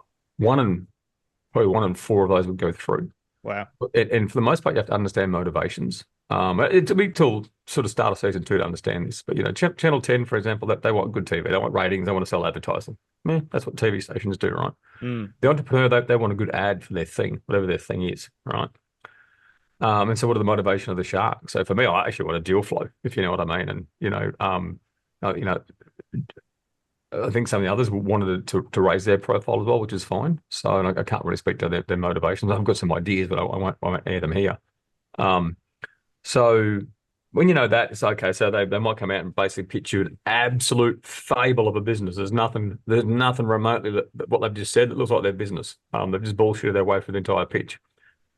probably 1 in 4 of those would go through. Wow. And for the most part, you have to understand motivations. It took me till sort of start of season 2 to understand this. But Channel 10, for example, that they want good TV, they want ratings, they want to sell advertising. That's what TV stations do, right? Mm. The entrepreneur, they want a good ad for their thing, whatever their thing is, right? And so what are the motivation of the shark? So for me, I actually want a deal flow, if you know what I mean. And uh, you know, I think some of the others wanted to raise their profile as well, which is fine. So and I can't really speak to their motivations. I've got some ideas, but I won't air them here. Um, so when you know that, it's okay. So they might come out and basically pitch you an absolute fable of a business. There's nothing remotely that what they've just said that looks like their business. They've just bullshitted their way through the entire pitch.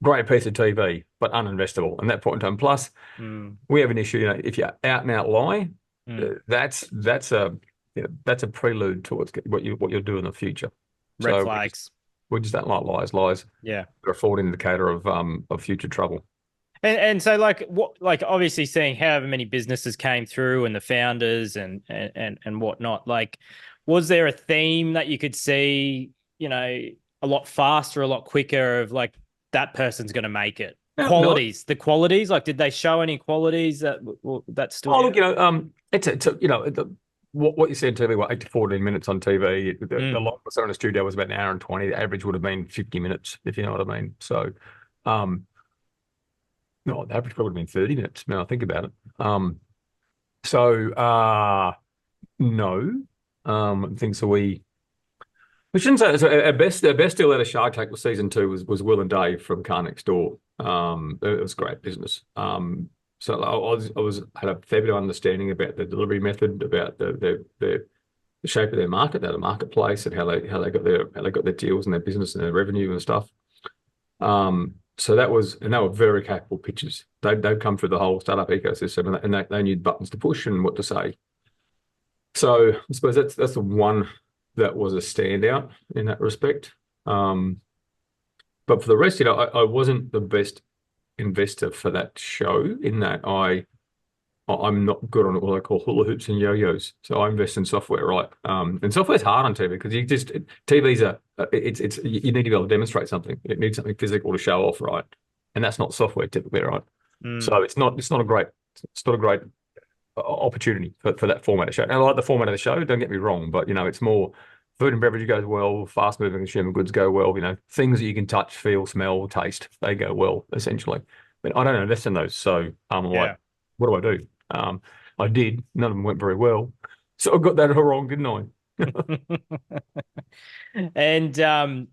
Great piece of TV, but uninvestable. And that point in time, plus Mm, we have an issue. If you out and out lie, mm. that's a prelude towards what you'll do in the future. Red So flags. we just don't like lies. Lies Yeah. are a forward indicator of future trouble. And so like obviously seeing however many businesses came through and the founders and whatnot, like was there a theme that you could see, a lot faster, a lot quicker of like that person's going to make it? No, The qualities, like did they show any qualities that stood oh, out? look, what you see on TV, 8 to 14 minutes on TV. The Mm, longest in a studio was about an hour and 20. The average would have been 50 minutes, if you know what I mean. So, um, no, the average probably would have been 30 minutes. Now I think about it. So, no, I think so. We shouldn't say so our best deal out of Shark Tank was season two was Will and Dave from Car Next Door. It was great business. So I had a fair bit of understanding about the delivery method, about the shape of their market, the marketplace, and how they got their deals and their business and their revenue and stuff. So and they were very capable pitchers. They'd come through the whole startup ecosystem, and they knew buttons to push and what to say. So I suppose that's the one that was a standout in that respect. But for the rest, I wasn't the best investor for that show in that I'm not good on what I call hula hoops and yo-yos. So I invest in software, right? And software's hard on TV because TV's you need to be able to demonstrate something. It needs something physical to show off, right? And that's not software typically, right? mm, So it's not a great opportunity for that format of show. And I like the format of the show, don't get me wrong, but it's more food and beverage goes well, fast moving consumer goods go well, things that you can touch, feel, smell, taste, they go well, essentially. But I don't invest in those. So I'm yeah. like, what do I do? I did, none of them went very well. So I got that all wrong, didn't I? And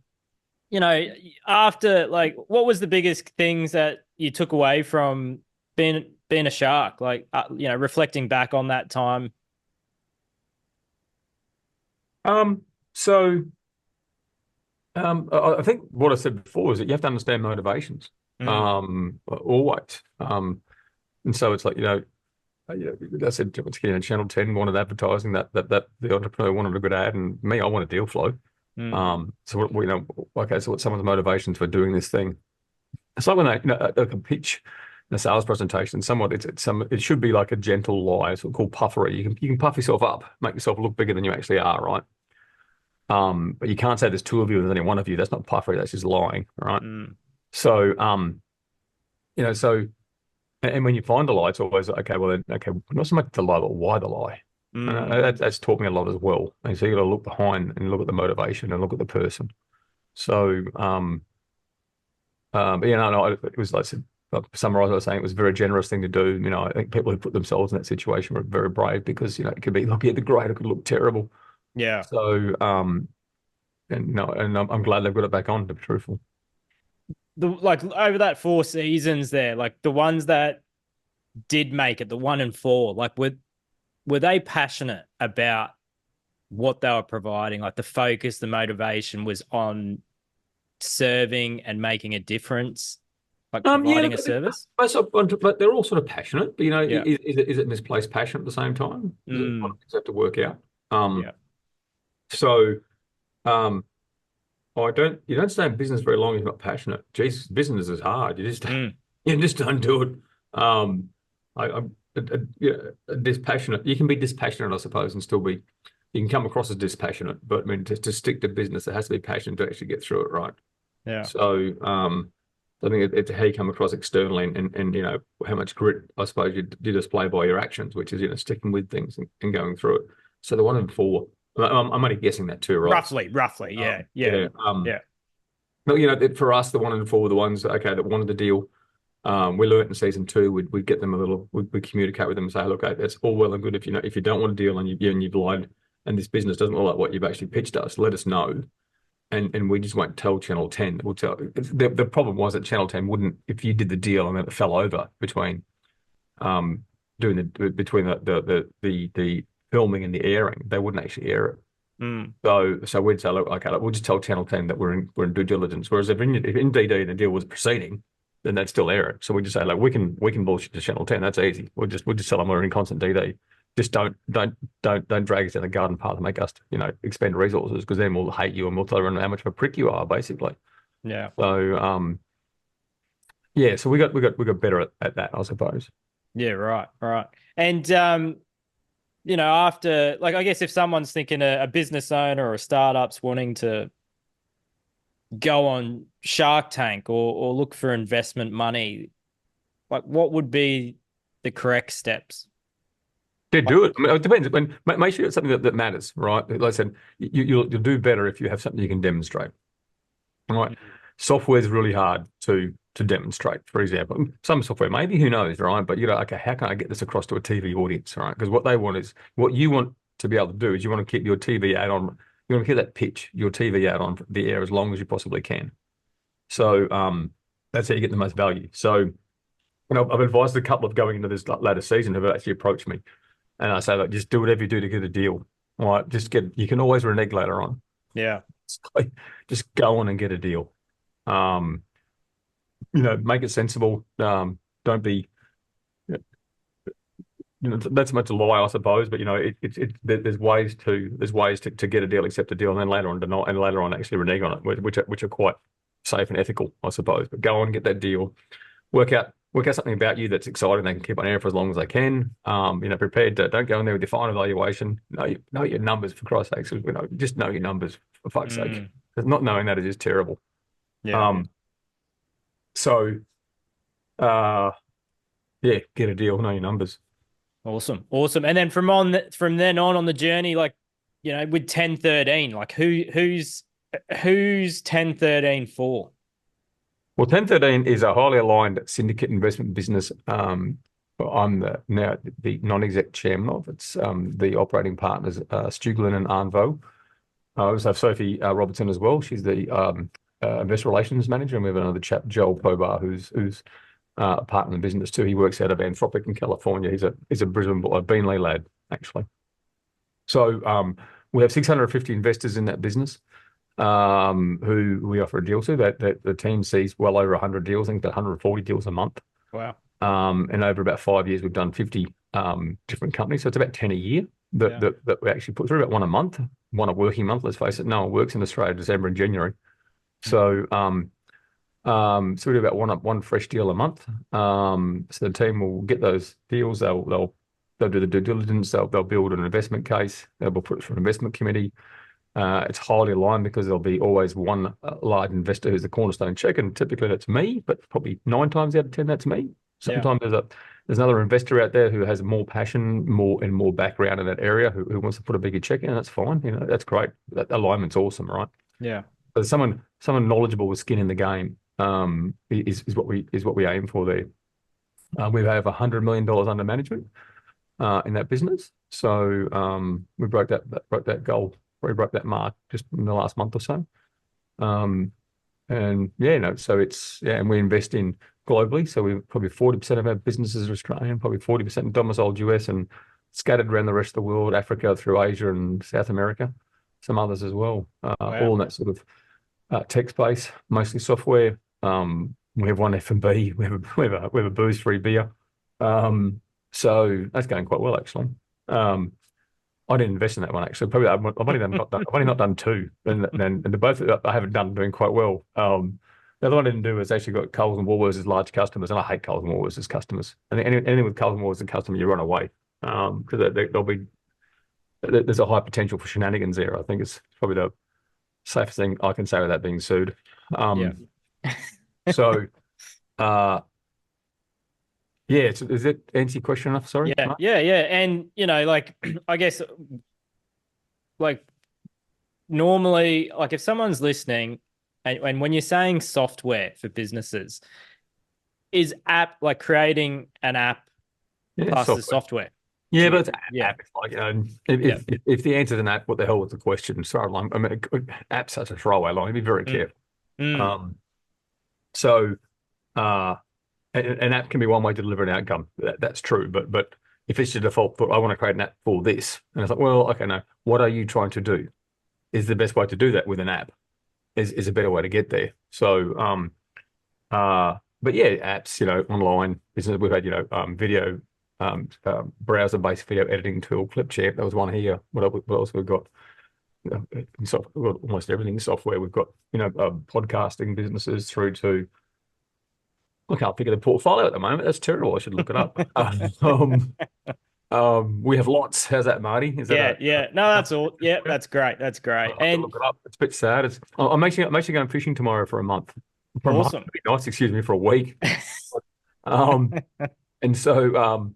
after like what was the biggest things that you took away from being a shark? Like reflecting back on that time. So I think what I said before is that you have to understand motivations. Mm, Always. And so it's like, I said, Channel 10 wanted advertising that the entrepreneur wanted a good ad, and me, I want a deal flow. mm, So okay, so what someone's motivations for doing this thing? It's like when they can pitch in a sales presentation, somewhat it should be like a gentle lie. It's called puffery. You can puff yourself up, make yourself look bigger than you actually are, right? But you can't say there's two of you and there's only one of you. That's not puffery, that's just lying, right? mm, So so and when you find a lie, it's always okay, well then, okay, not so much the lie, but why the lie. And mm. that's taught me a lot as well. And so you got to look behind and look at the motivation and look at the person. So but no, it was like I said, summarize what I was saying, it was a very generous thing to do. I think people who put themselves in that situation were very brave because, it could be looking at the great, it could look terrible. Yeah. So, and I'm glad they've got it back on, to be truthful. Like over that 4 seasons there, like the ones that did make it, the 1 and 4, like were they passionate about what they were providing? Like the focus, the motivation was on serving and making a difference, like Yeah, providing a service? but they're all sort of passionate. But Yeah. is it misplaced passion at the same time? Does it Mm, have to work out? Um, yeah. so um, you don't stay in business very long if you're not passionate. Jesus, business is hard. Mm, You just don't do it. I'm yeah, dispassionate. You can be dispassionate, I suppose, and still be. You can come across as dispassionate, but I mean, to stick to business, there has to be passion to actually get through it, right? yeah. So, I think it's how you come across externally, and how much grit, I suppose, you display by your actions, which is sticking with things and going through it. So the 1 and 4, I'm only guessing that too, right? Roughly. Yeah. Yeah. Yeah. Yeah. But for us, the 1 and 4 were the ones that wanted the deal. We learned in season 2, we'd get them we'd communicate with them and say, look, okay, that's all well and good if you don't want a deal and you've lied and this business doesn't look like what you've actually pitched us, let us know. And we just won't tell Channel 10. We'll tell. The problem was that Channel 10 wouldn't, if you did the deal and then it fell over between um doing between the filming and the airing, they wouldn't actually air it. Mm. So we'd say, look, okay, look, we'll just tell Channel 10 that we're in due diligence. Whereas if in DD the deal was proceeding, then they'd still air it. So we just say, like, we can bullshit to Channel 10. That's easy. We'll just tell them we're in constant DD. Just don't drag us down the garden path and make us, expend resources, because then we'll hate you and we'll tell everyone how much of a prick you are, basically. Yeah. So yeah, so we got better at that, I suppose. Yeah, right, right. And after, like, I guess if someone's thinking a business owner or a startup's wanting to go on Shark Tank or look for investment money, like, what would be the correct steps? Yeah, Like, do it. I mean, it depends. Make sure it's something that matters, right? Like I said, you'll do better if you have something you can demonstrate. Right. Software is really hard to demonstrate, for example. Some software, maybe, who knows, right? But okay, how can I get this across to a TV audience, right? Because what you want to be able to do is you want to keep your TV ad on, you want to keep that pitch, your TV ad on the air as long as you possibly can. So that's how you get the most value. So, I've advised a couple of going into this latter season who have actually approached me, and I say, look, just do whatever you do to get a deal. All right, you can always renege later on. yeah, Just go on and get a deal. Um, make it sensible. Don't be, that's much a lie, I suppose. But there's ways to get a deal, accept a deal, and then later on deny, and later on actually renege on it, which are quite safe and ethical, I suppose. But go on and get that deal. Work out something about you that's exciting. They can keep on air for as long as they can. Prepared to, don't go in there with your final evaluation. Know your numbers, for Christ's sakes. Just know your numbers, for fuck's sake. mm, Because not knowing that is just terrible. yeah, Um, so uh, yeah, get a deal, know your numbers. awesome, awesome. And then from then on the journey, like, with 1013, like, who's 1013 for? Well, 1013 is a highly aligned syndicate investment business. I'm now the non-exec chairman of. It's the operating partners, Stu Glynn and Arnvo. I also have Sophie Robertson as well. She's the investor relations manager, and we have another chap, Joel Pobar, who's a partner in the business too. He works out of Anthropic in California. He's a Brisbane, a Beenleigh lad, actually. So we have 650 investors in that business, who we offer a deal to. That the team sees well over 100 deals, I think about 140 deals a month. Wow. And over about 5 years, we've done 50 different companies. So it's about 10 a year that we actually put through, about one a month, one a working month. Let's face it, no one works in Australia December and January. So so we do about one fresh deal a month. So the team will get those deals. They'll do the due diligence. They'll build an investment case. They'll put it through an investment committee. It's highly aligned because there'll be always one large investor who's the cornerstone check, and typically that's me, but probably 9 times out of 10 that's me. Sometimes there's another investor out there who has more passion, more background in that area, who wants to put a bigger check in. That's fine. That's great. That alignment's awesome, right? Yeah. But someone knowledgeable with skin in the game is what we aim for there. We have $100 million under management in that business. So we broke that goal. We broke that mark just in the last month or so. And yeah, so and we invest in globally. So we probably 40% of our businesses are Australian, probably 40% domiciled US, and scattered around the rest of the world, Africa, through Asia and South America, some others as well. Wow. All in that sort of tech space, mostly software. We have one F&B. We have a booze-free beer. So that's going quite well, actually. I didn't invest in that one, actually. Probably I've only not done two, and the both I haven't done doing quite well. The other one I didn't do is actually got Coles and Woolworths as large customers, and I hate Coles and Woolworths as customers. And anything with Coles and Woolworths as a customer, you run away, because there's a high potential for shenanigans there. I think it's probably the safest thing I can say without being sued. Yeah. So, yeah. So does it answer your question enough? Sorry. Yeah, Mark? yeah, yeah. And, like, I guess, like, normally, like, if someone's listening, and when you're saying software for businesses, is app, like, creating an app Yeah, plus the software? Yeah, to but get it's yeah, apps. Like, yeah. if the answer is an app, what the hell was the question? So I mean, app's such a throwaway line. Be very Mm, careful. mm, Um, so uh, an app can be one way to deliver an outcome. That's true. But if it's your default, I want to create an app for this, and it's like, well, okay, no. What are you trying to do? Is the best way to do that with an app? Is a better way to get there. So but yeah, apps, online business. We've had, video, browser-based video editing tool, Clipchamp. That was one here. What else we've got? Well, almost everything software. We've got, podcasting businesses through to. I can't think of the portfolio at the moment. That's terrible. I should look it up. We have lots. How's that, Marty? Is that yeah, a yeah. No, that's all. Yeah, that's great. That's great. I'll have to And look it up. It's a bit sad. I'm actually going fishing tomorrow for a month. For a month, awesome. would be nice. Excuse me, for a week. Um, and so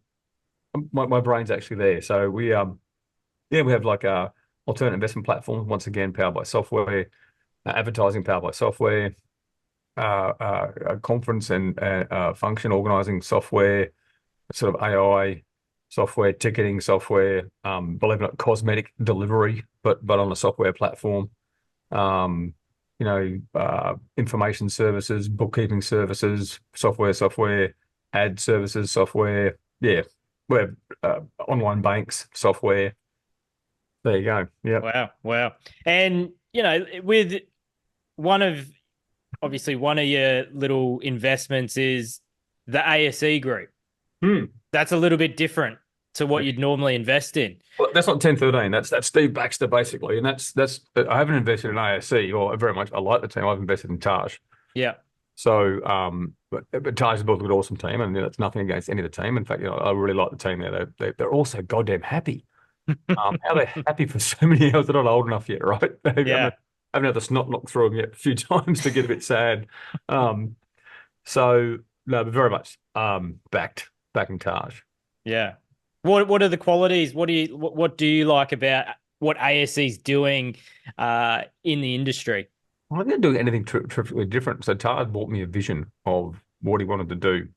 my brain's actually there. So we have like alternate investment platforms, once again powered by software, advertising powered by software, conference and function organizing software, sort of AI software, ticketing software, believe it or not, cosmetic delivery, but on a software platform. Um, Information services, bookkeeping services, software, ad services, software. Yeah, web, online banks, software. There you go. Yeah. Wow, wow. And with one of obviously one of your little investments is the ASE Group. Hmm. That's a little bit different to what you'd normally invest in. Well, that's not 1013. That's Steve Baxter basically, and that's I haven't invested in ASC or very much. I like the team. I've invested in Taj. Yeah. So, but Taj is built a good, awesome team, and it's nothing against any of the team. In fact, I really like the team there. They're all so goddamn happy. How they're happy for so many hours. They're not old enough yet, right? Yeah. Haven't had the snot knocked through them yet a few times to get a bit sad. Um, so no, but very much backing Taj. Yeah. What are the qualities? What do you like about what ASE is doing in the industry? I didn't do anything terrifically different. So Taj brought me a vision of what he wanted to do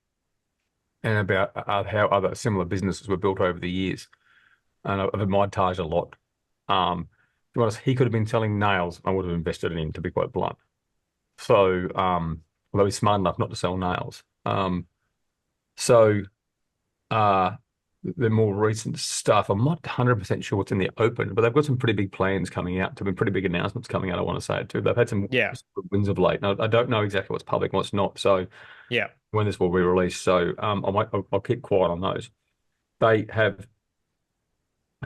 and about how other similar businesses were built over the years. And I've admired Taj a lot. To be honest, he could have been selling nails. I would have invested in him, to be quite blunt. So, although he's smart enough not to sell nails. So, uh, the more recent stuff, I'm not 100% sure what's in the open, but they've got some pretty big plans coming out, some pretty big announcements coming out, I want to say it too. They've had some Yeah. wins of late. Now, I don't know exactly what's public and what's not. So, Yeah. when this will be released. So, I'll keep quiet on those. They have,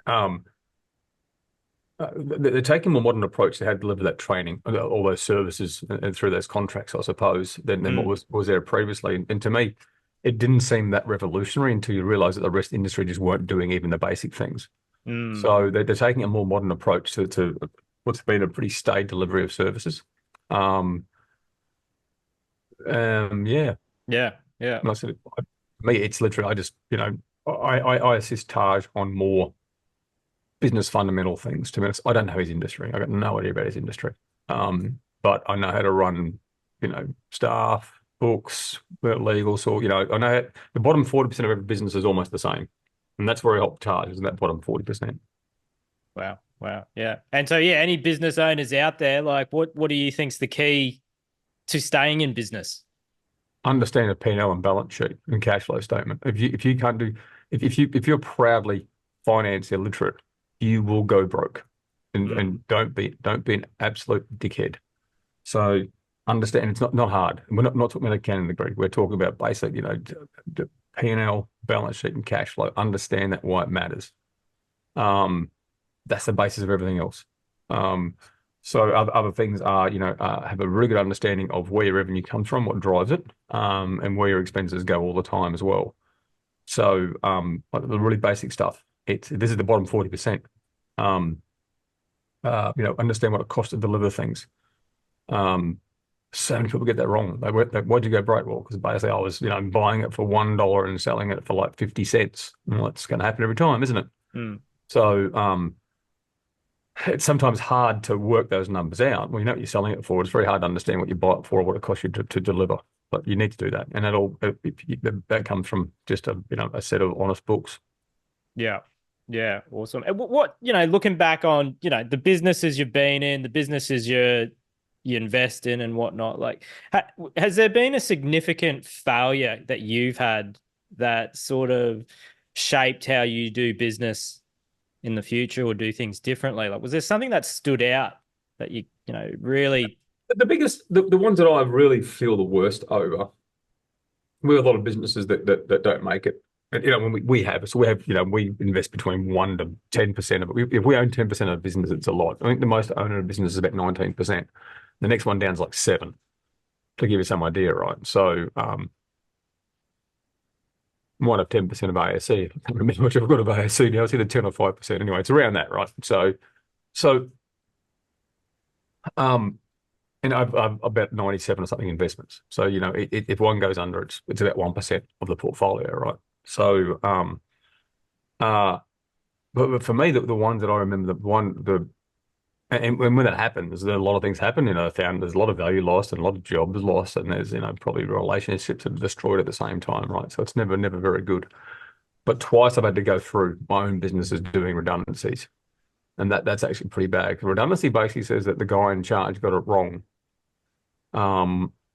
um, they're taking a more modern approach to how to deliver that training, all those services, and through those contracts, I suppose, than what Mm, was there previously. And to me, it didn't seem that revolutionary until you realize that the rest of the industry just weren't doing even the basic things. mm. So they're taking a more modern approach to what's been a pretty staid delivery of services. Um, yeah. Yeah. Yeah. And I said, for me, it's literally, I just, I assist Taj on more business fundamental things. To be honest, I don't know his industry. I got no idea about his industry. But I know how to run, staff, books, legal. So, I know the bottom 40% of every business is almost the same. And that's where I help Taj, is that bottom 40%. Wow. Wow. Yeah. And so yeah, any business owners out there, like what do you think's the key to staying in business? Understand a P&L and balance sheet and cash flow statement. If you can't do if you're proudly finance illiterate, you will go broke. And Mm, and don't be an absolute dickhead. So understand it's not hard. We're not talking about accounting degree. We're talking about basic, P&L, balance sheet, and cash flow. Understand that why it matters. Um, that's the basis of everything else. Um, so other things are, have a really good understanding of where your revenue comes from, what drives it, and where your expenses go all the time as well. So, like the really basic stuff. This is the bottom 40%. Um, Understand what it costs to deliver things. So many people get that wrong. Why'd you go broke? Well, because basically I was, buying it for $1 and selling it for like 50 cents. Well, it's going to happen every time, isn't it? mm. So, it's sometimes hard to work those numbers out. Well, you know what you're selling it for. It's very hard to understand what you buy it for or what it costs you to deliver. But you need to do that, and that comes from just a set of honest books. Yeah. Yeah. Awesome. And what, looking back on, the businesses you've been in, the businesses you invest in and whatnot, like has there been a significant failure that you've had that sort of shaped how you do business in the future or do things differently? Like, was there something that stood out that really? The biggest, the ones that I really feel the worst over, we have a lot of businesses that don't make it. And, when we have, so we have, we invest between 1 to 10% of it. If we own 10% of a business, it's a lot. I think the most owner of a business is about 19%. The next one down is like 7, to give you some idea, right? So, might have 10% of ASE. I can't remember how much I've got of ASE now. It's either 10 or 5%. Anyway, it's around that, right? So, um, and I've about 97 or something investments. So, if one goes under, it's about 1% of the portfolio, right? So, uh, but for me, the ones that I remember, and when that happens, a lot of things happen. There's a lot of value lost and a lot of jobs lost, and there's probably relationships that are destroyed at the same time, right? So it's never very good. But twice I've had to go through my own businesses doing redundancies, and that's actually pretty bad. Redundancy basically says that the guy in charge got it wrong,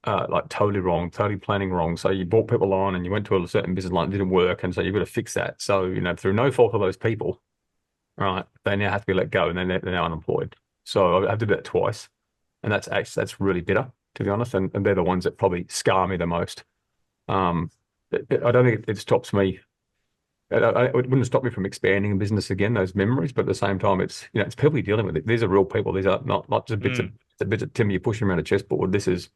like totally wrong, totally planning wrong. So you brought people on and you went to a certain business line, it didn't work, and so you've got to fix that. So through no fault of those people, right, they now have to be let go, and they're now unemployed. So I have to do that twice, and that's really bitter, to be honest. And they're the ones that probably scar me the most. Um, I don't think it stops me. It wouldn't stop me from expanding a business again. Those memories, but at the same time, it's people you're dealing with. These are real people. These are not just bits of timber you're pushing around a chessboard. This is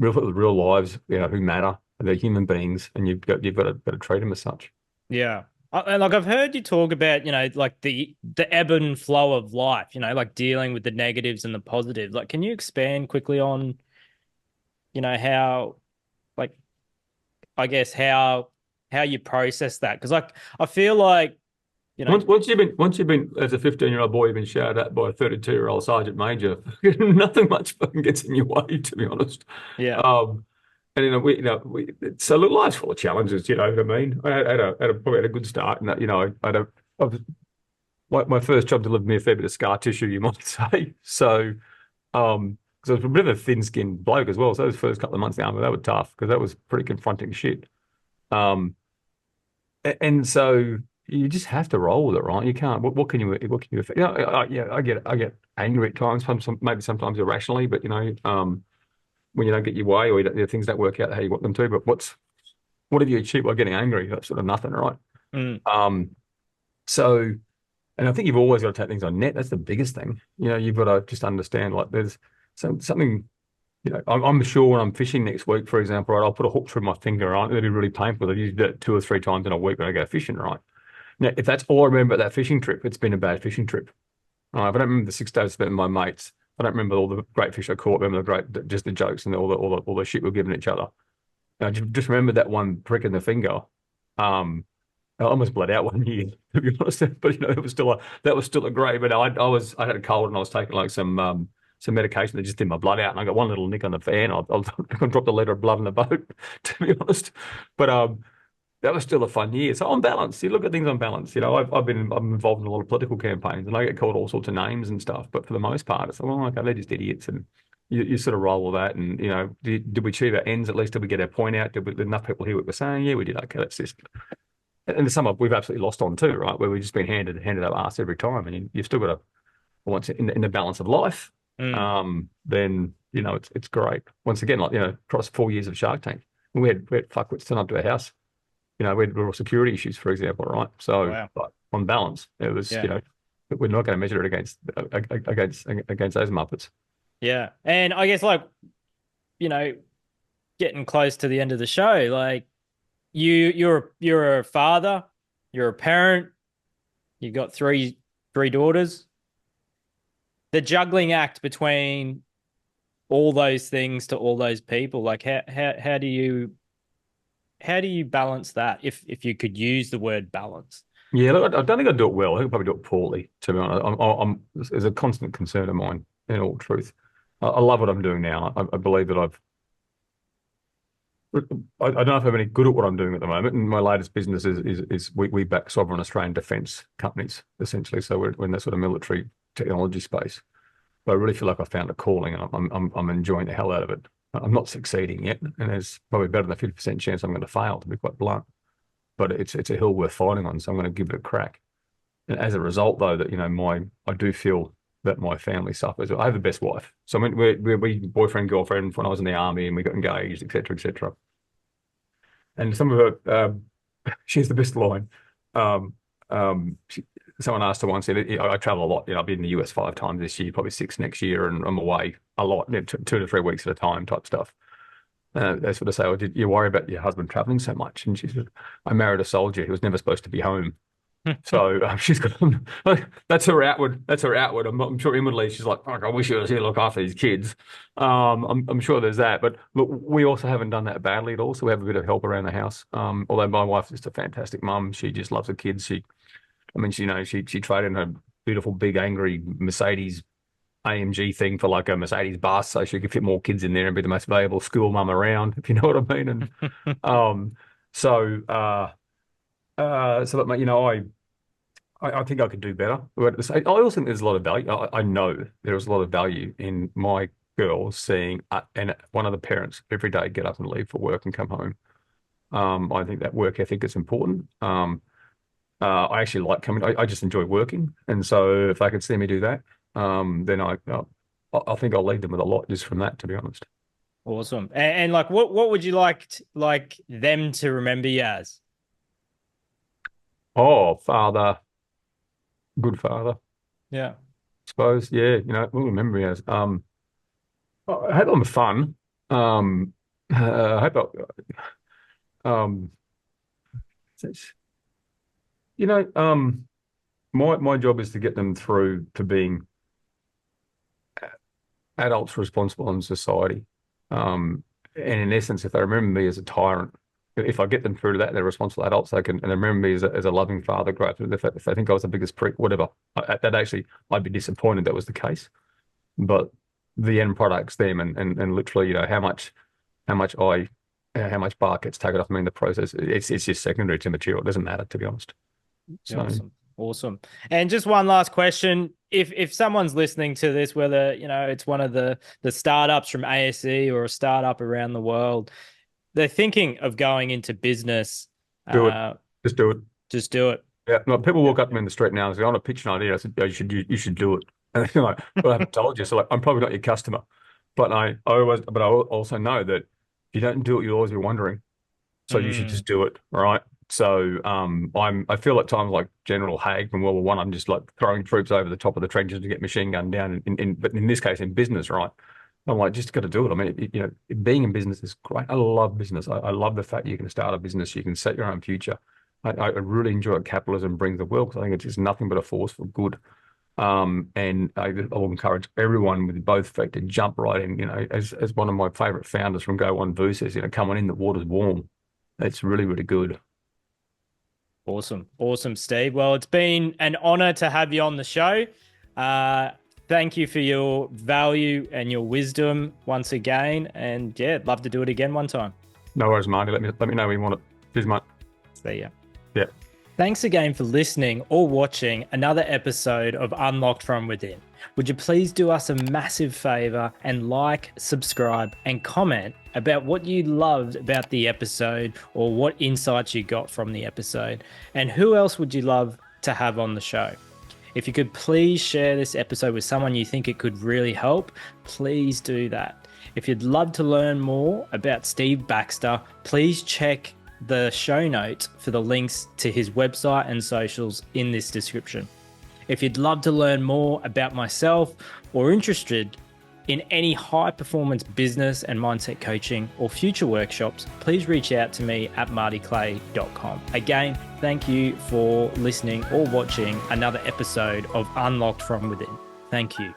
real lives. Who matter. They're human beings, and you've got to treat them as such. Yeah. And like I've heard you talk about, like the ebb and flow of life, like dealing with the negatives and the positives. Like, can you expand quickly on, how, like, I guess how you process that? Because like I feel like, you know, Once you've been as a 15-year-old boy, you've been shouted at by a 32-year-old sergeant major. Nothing much fucking gets in your way, to be honest. yeah, Um, and so look, life's full of challenges. You know what I mean? Probably had a good start, and I was, my first job delivered me a fair bit of scar tissue, you might say. So, because I was a bit of a thin-skinned bloke as well. So those first couple of months in the army, that were tough because that was pretty confronting shit. Um, and so you just have to roll with it, right? You can't. What can you? Yeah, I get angry at times, maybe sometimes irrationally, but when you don't get your way or things don't work out how you want them to. But what have you achieved by getting angry? That's sort of nothing, right? mm, Um, so, and I think you've always got to take things on net. That's the biggest thing. You've got to just understand like there's something. I'm sure when I'm fishing next week, for example, right, I'll put a hook through my finger, right? It'll be really painful. I've used it 2 or 3 times in a week when I go fishing, right? Now, if that's all I remember about that fishing trip, it's been a bad fishing trip. If I don't remember the 6 days spent with my mates, I don't remember all the great fish I caught. I remember just the jokes and all the shit we're giving each other. I just remember that one prick in the finger. I almost bled out one year, to be honest. But that was still a great. But I had a cold and I was taking like some medication that just did my blood out, and I got one little nick on the fan. I dropped a liter of blood in the boat, to be honest. But that was still a fun year. So on balance, you look at things on balance. I'm involved in a lot of political campaigns, and I get called all sorts of names and stuff. But for the most part, it's like, well, okay, they're just idiots, and you sort of roll with that. And did we achieve our ends? At least did we get our point out? Did enough people hear what we're saying? Yeah, we did. Okay, that's just. And some of we've absolutely lost on too, right? Where we've just been handed up arse every time, and you've still got to once in the balance of life. mm, Then it's great. Once again, like across 4 years of Shark Tank, we had fuckwits turn up to our house. We had real security issues, for example, right? So, wow, but on balance, it was yeah, we're not going to measure it against those Muppets. yeah. And I guess like you know, getting close to the end of the show, like you're a father, you're a parent, you got three daughters. The juggling act between all those things to all those people, like how do you balance that if you could use the word balance? Yeah, look, I don't think I do it well. I think I probably do it poorly. To be honest, it's a constant concern of mine. In all truth, I love what I'm doing now. I believe that I don't know if I'm any good at what I'm doing at the moment. And my latest business is we back sovereign Australian defence companies, essentially. So we're in that sort of military technology space. But I really feel like I found a calling, and I'm enjoying the hell out of it. I'm not succeeding yet, and there's probably better than a 50% chance I'm going to fail, to be quite blunt. But it's a hill worth fighting on, so I'm going to give it a crack. And as a result, though, that I do feel that my family suffers. I have the best wife, so I mean, we boyfriend girlfriend when I was in the army, and we got engaged, etc., etc. And some of her, she has the best line. Um, Someone asked her once, I travel a lot. I've been in the US 5 times this year, probably 6 next year, and I'm away a lot, 2 to 3 weeks at a time type stuff. They sort of say, "Oh, did you worry about your husband traveling so much?" And she said, "I married a soldier who was never supposed to be home." So she's got that's her outward. That's her outward. I'm sure inwardly she's like, "Fuck, I wish I was here to look after these kids." I'm sure there's that, but look, we also haven't done that badly at all. So we have a bit of help around the house. Although my wife's just a fantastic mum. She just loves the kids. She traded in her beautiful big angry Mercedes AMG thing for like a Mercedes bus, so she could fit more kids in there and be the most valuable school mum around, if you know what I mean. And so that I think I could do better. But I also think there's a lot of value. I know there is a lot of value in my girls seeing and one of the parents every day get up and leave for work and come home. I think that work ethic is important. I actually like coming. I just enjoy working, and so if they could see me do that, then I think I'll lead them with a lot just from that, to be honest. Awesome. And like, what would you like them to remember you as? Oh, father, good father, I Yeah. suppose. Yeah, we'll remember me as. I hope I'm fun. I hope um, it's- you know, my job is to get them through to being adults responsible in society. And in essence, if they remember me as a tyrant, if I get them through to that, they're responsible adults. They can and they remember me as a loving father. Great. If they think I was the biggest prick, whatever, I'd be disappointed that was the case. But the end product's them, and literally, how much bark gets taken off me in the process. It's just secondary to material. It doesn't matter, to be honest. So. Awesome. Awesome. And just one last question. If someone's listening to this, whether, it's one of the startups from ASE or a startup around the world, they're thinking of going into business. Do it. Just do it. Just do it. Yeah. No, people walk up to me in the street now and say, "I want to pitch an idea." I said, "Oh, you should do it." And they're like, "Well, I haven't told you." So like, I'm probably not your customer, but I also know that if you don't do it, you'll always be wondering. So you should just do it. All right. So I feel at times like General Haig from World War One. I'm just like throwing troops over the top of the trenches to get machine gunned down. But in this case, in business, right? I'm like, just got to do it. I mean, being in business is great. I love business. I love the fact you can start a business, you can set your own future. I really enjoy what capitalism brings the world because I think it's just nothing but a force for good. And I will encourage everyone with both feet to jump right in. As one of my favorite founders from Go On Vu says, come on in, the water's warm. It's really, really good. Awesome. Awesome, Steve. Well, it's been an honor to have you on the show. Thank you for your value and your wisdom once again. And yeah, love to do it again one time. No worries, Marty. Let me know when you want it. Cheers, mate. See ya. Yeah. Thanks again for listening or watching another episode of Unlocked from Within. Would you please do us a massive favor and like, subscribe, and comment about what you loved about the episode or what insights you got from the episode, and who else would you love to have on the show? If you could please share this episode with someone you think it could really help, please do that. If you'd love to learn more about Steve Baxter, please check the show notes for the links to his website and socials in this description. If you'd love to learn more about myself or interested in any high performance business and mindset coaching or future workshops, please reach out to me at martyclay.com. Again, thank you for listening or watching another episode of Unlocked from Within. Thank you.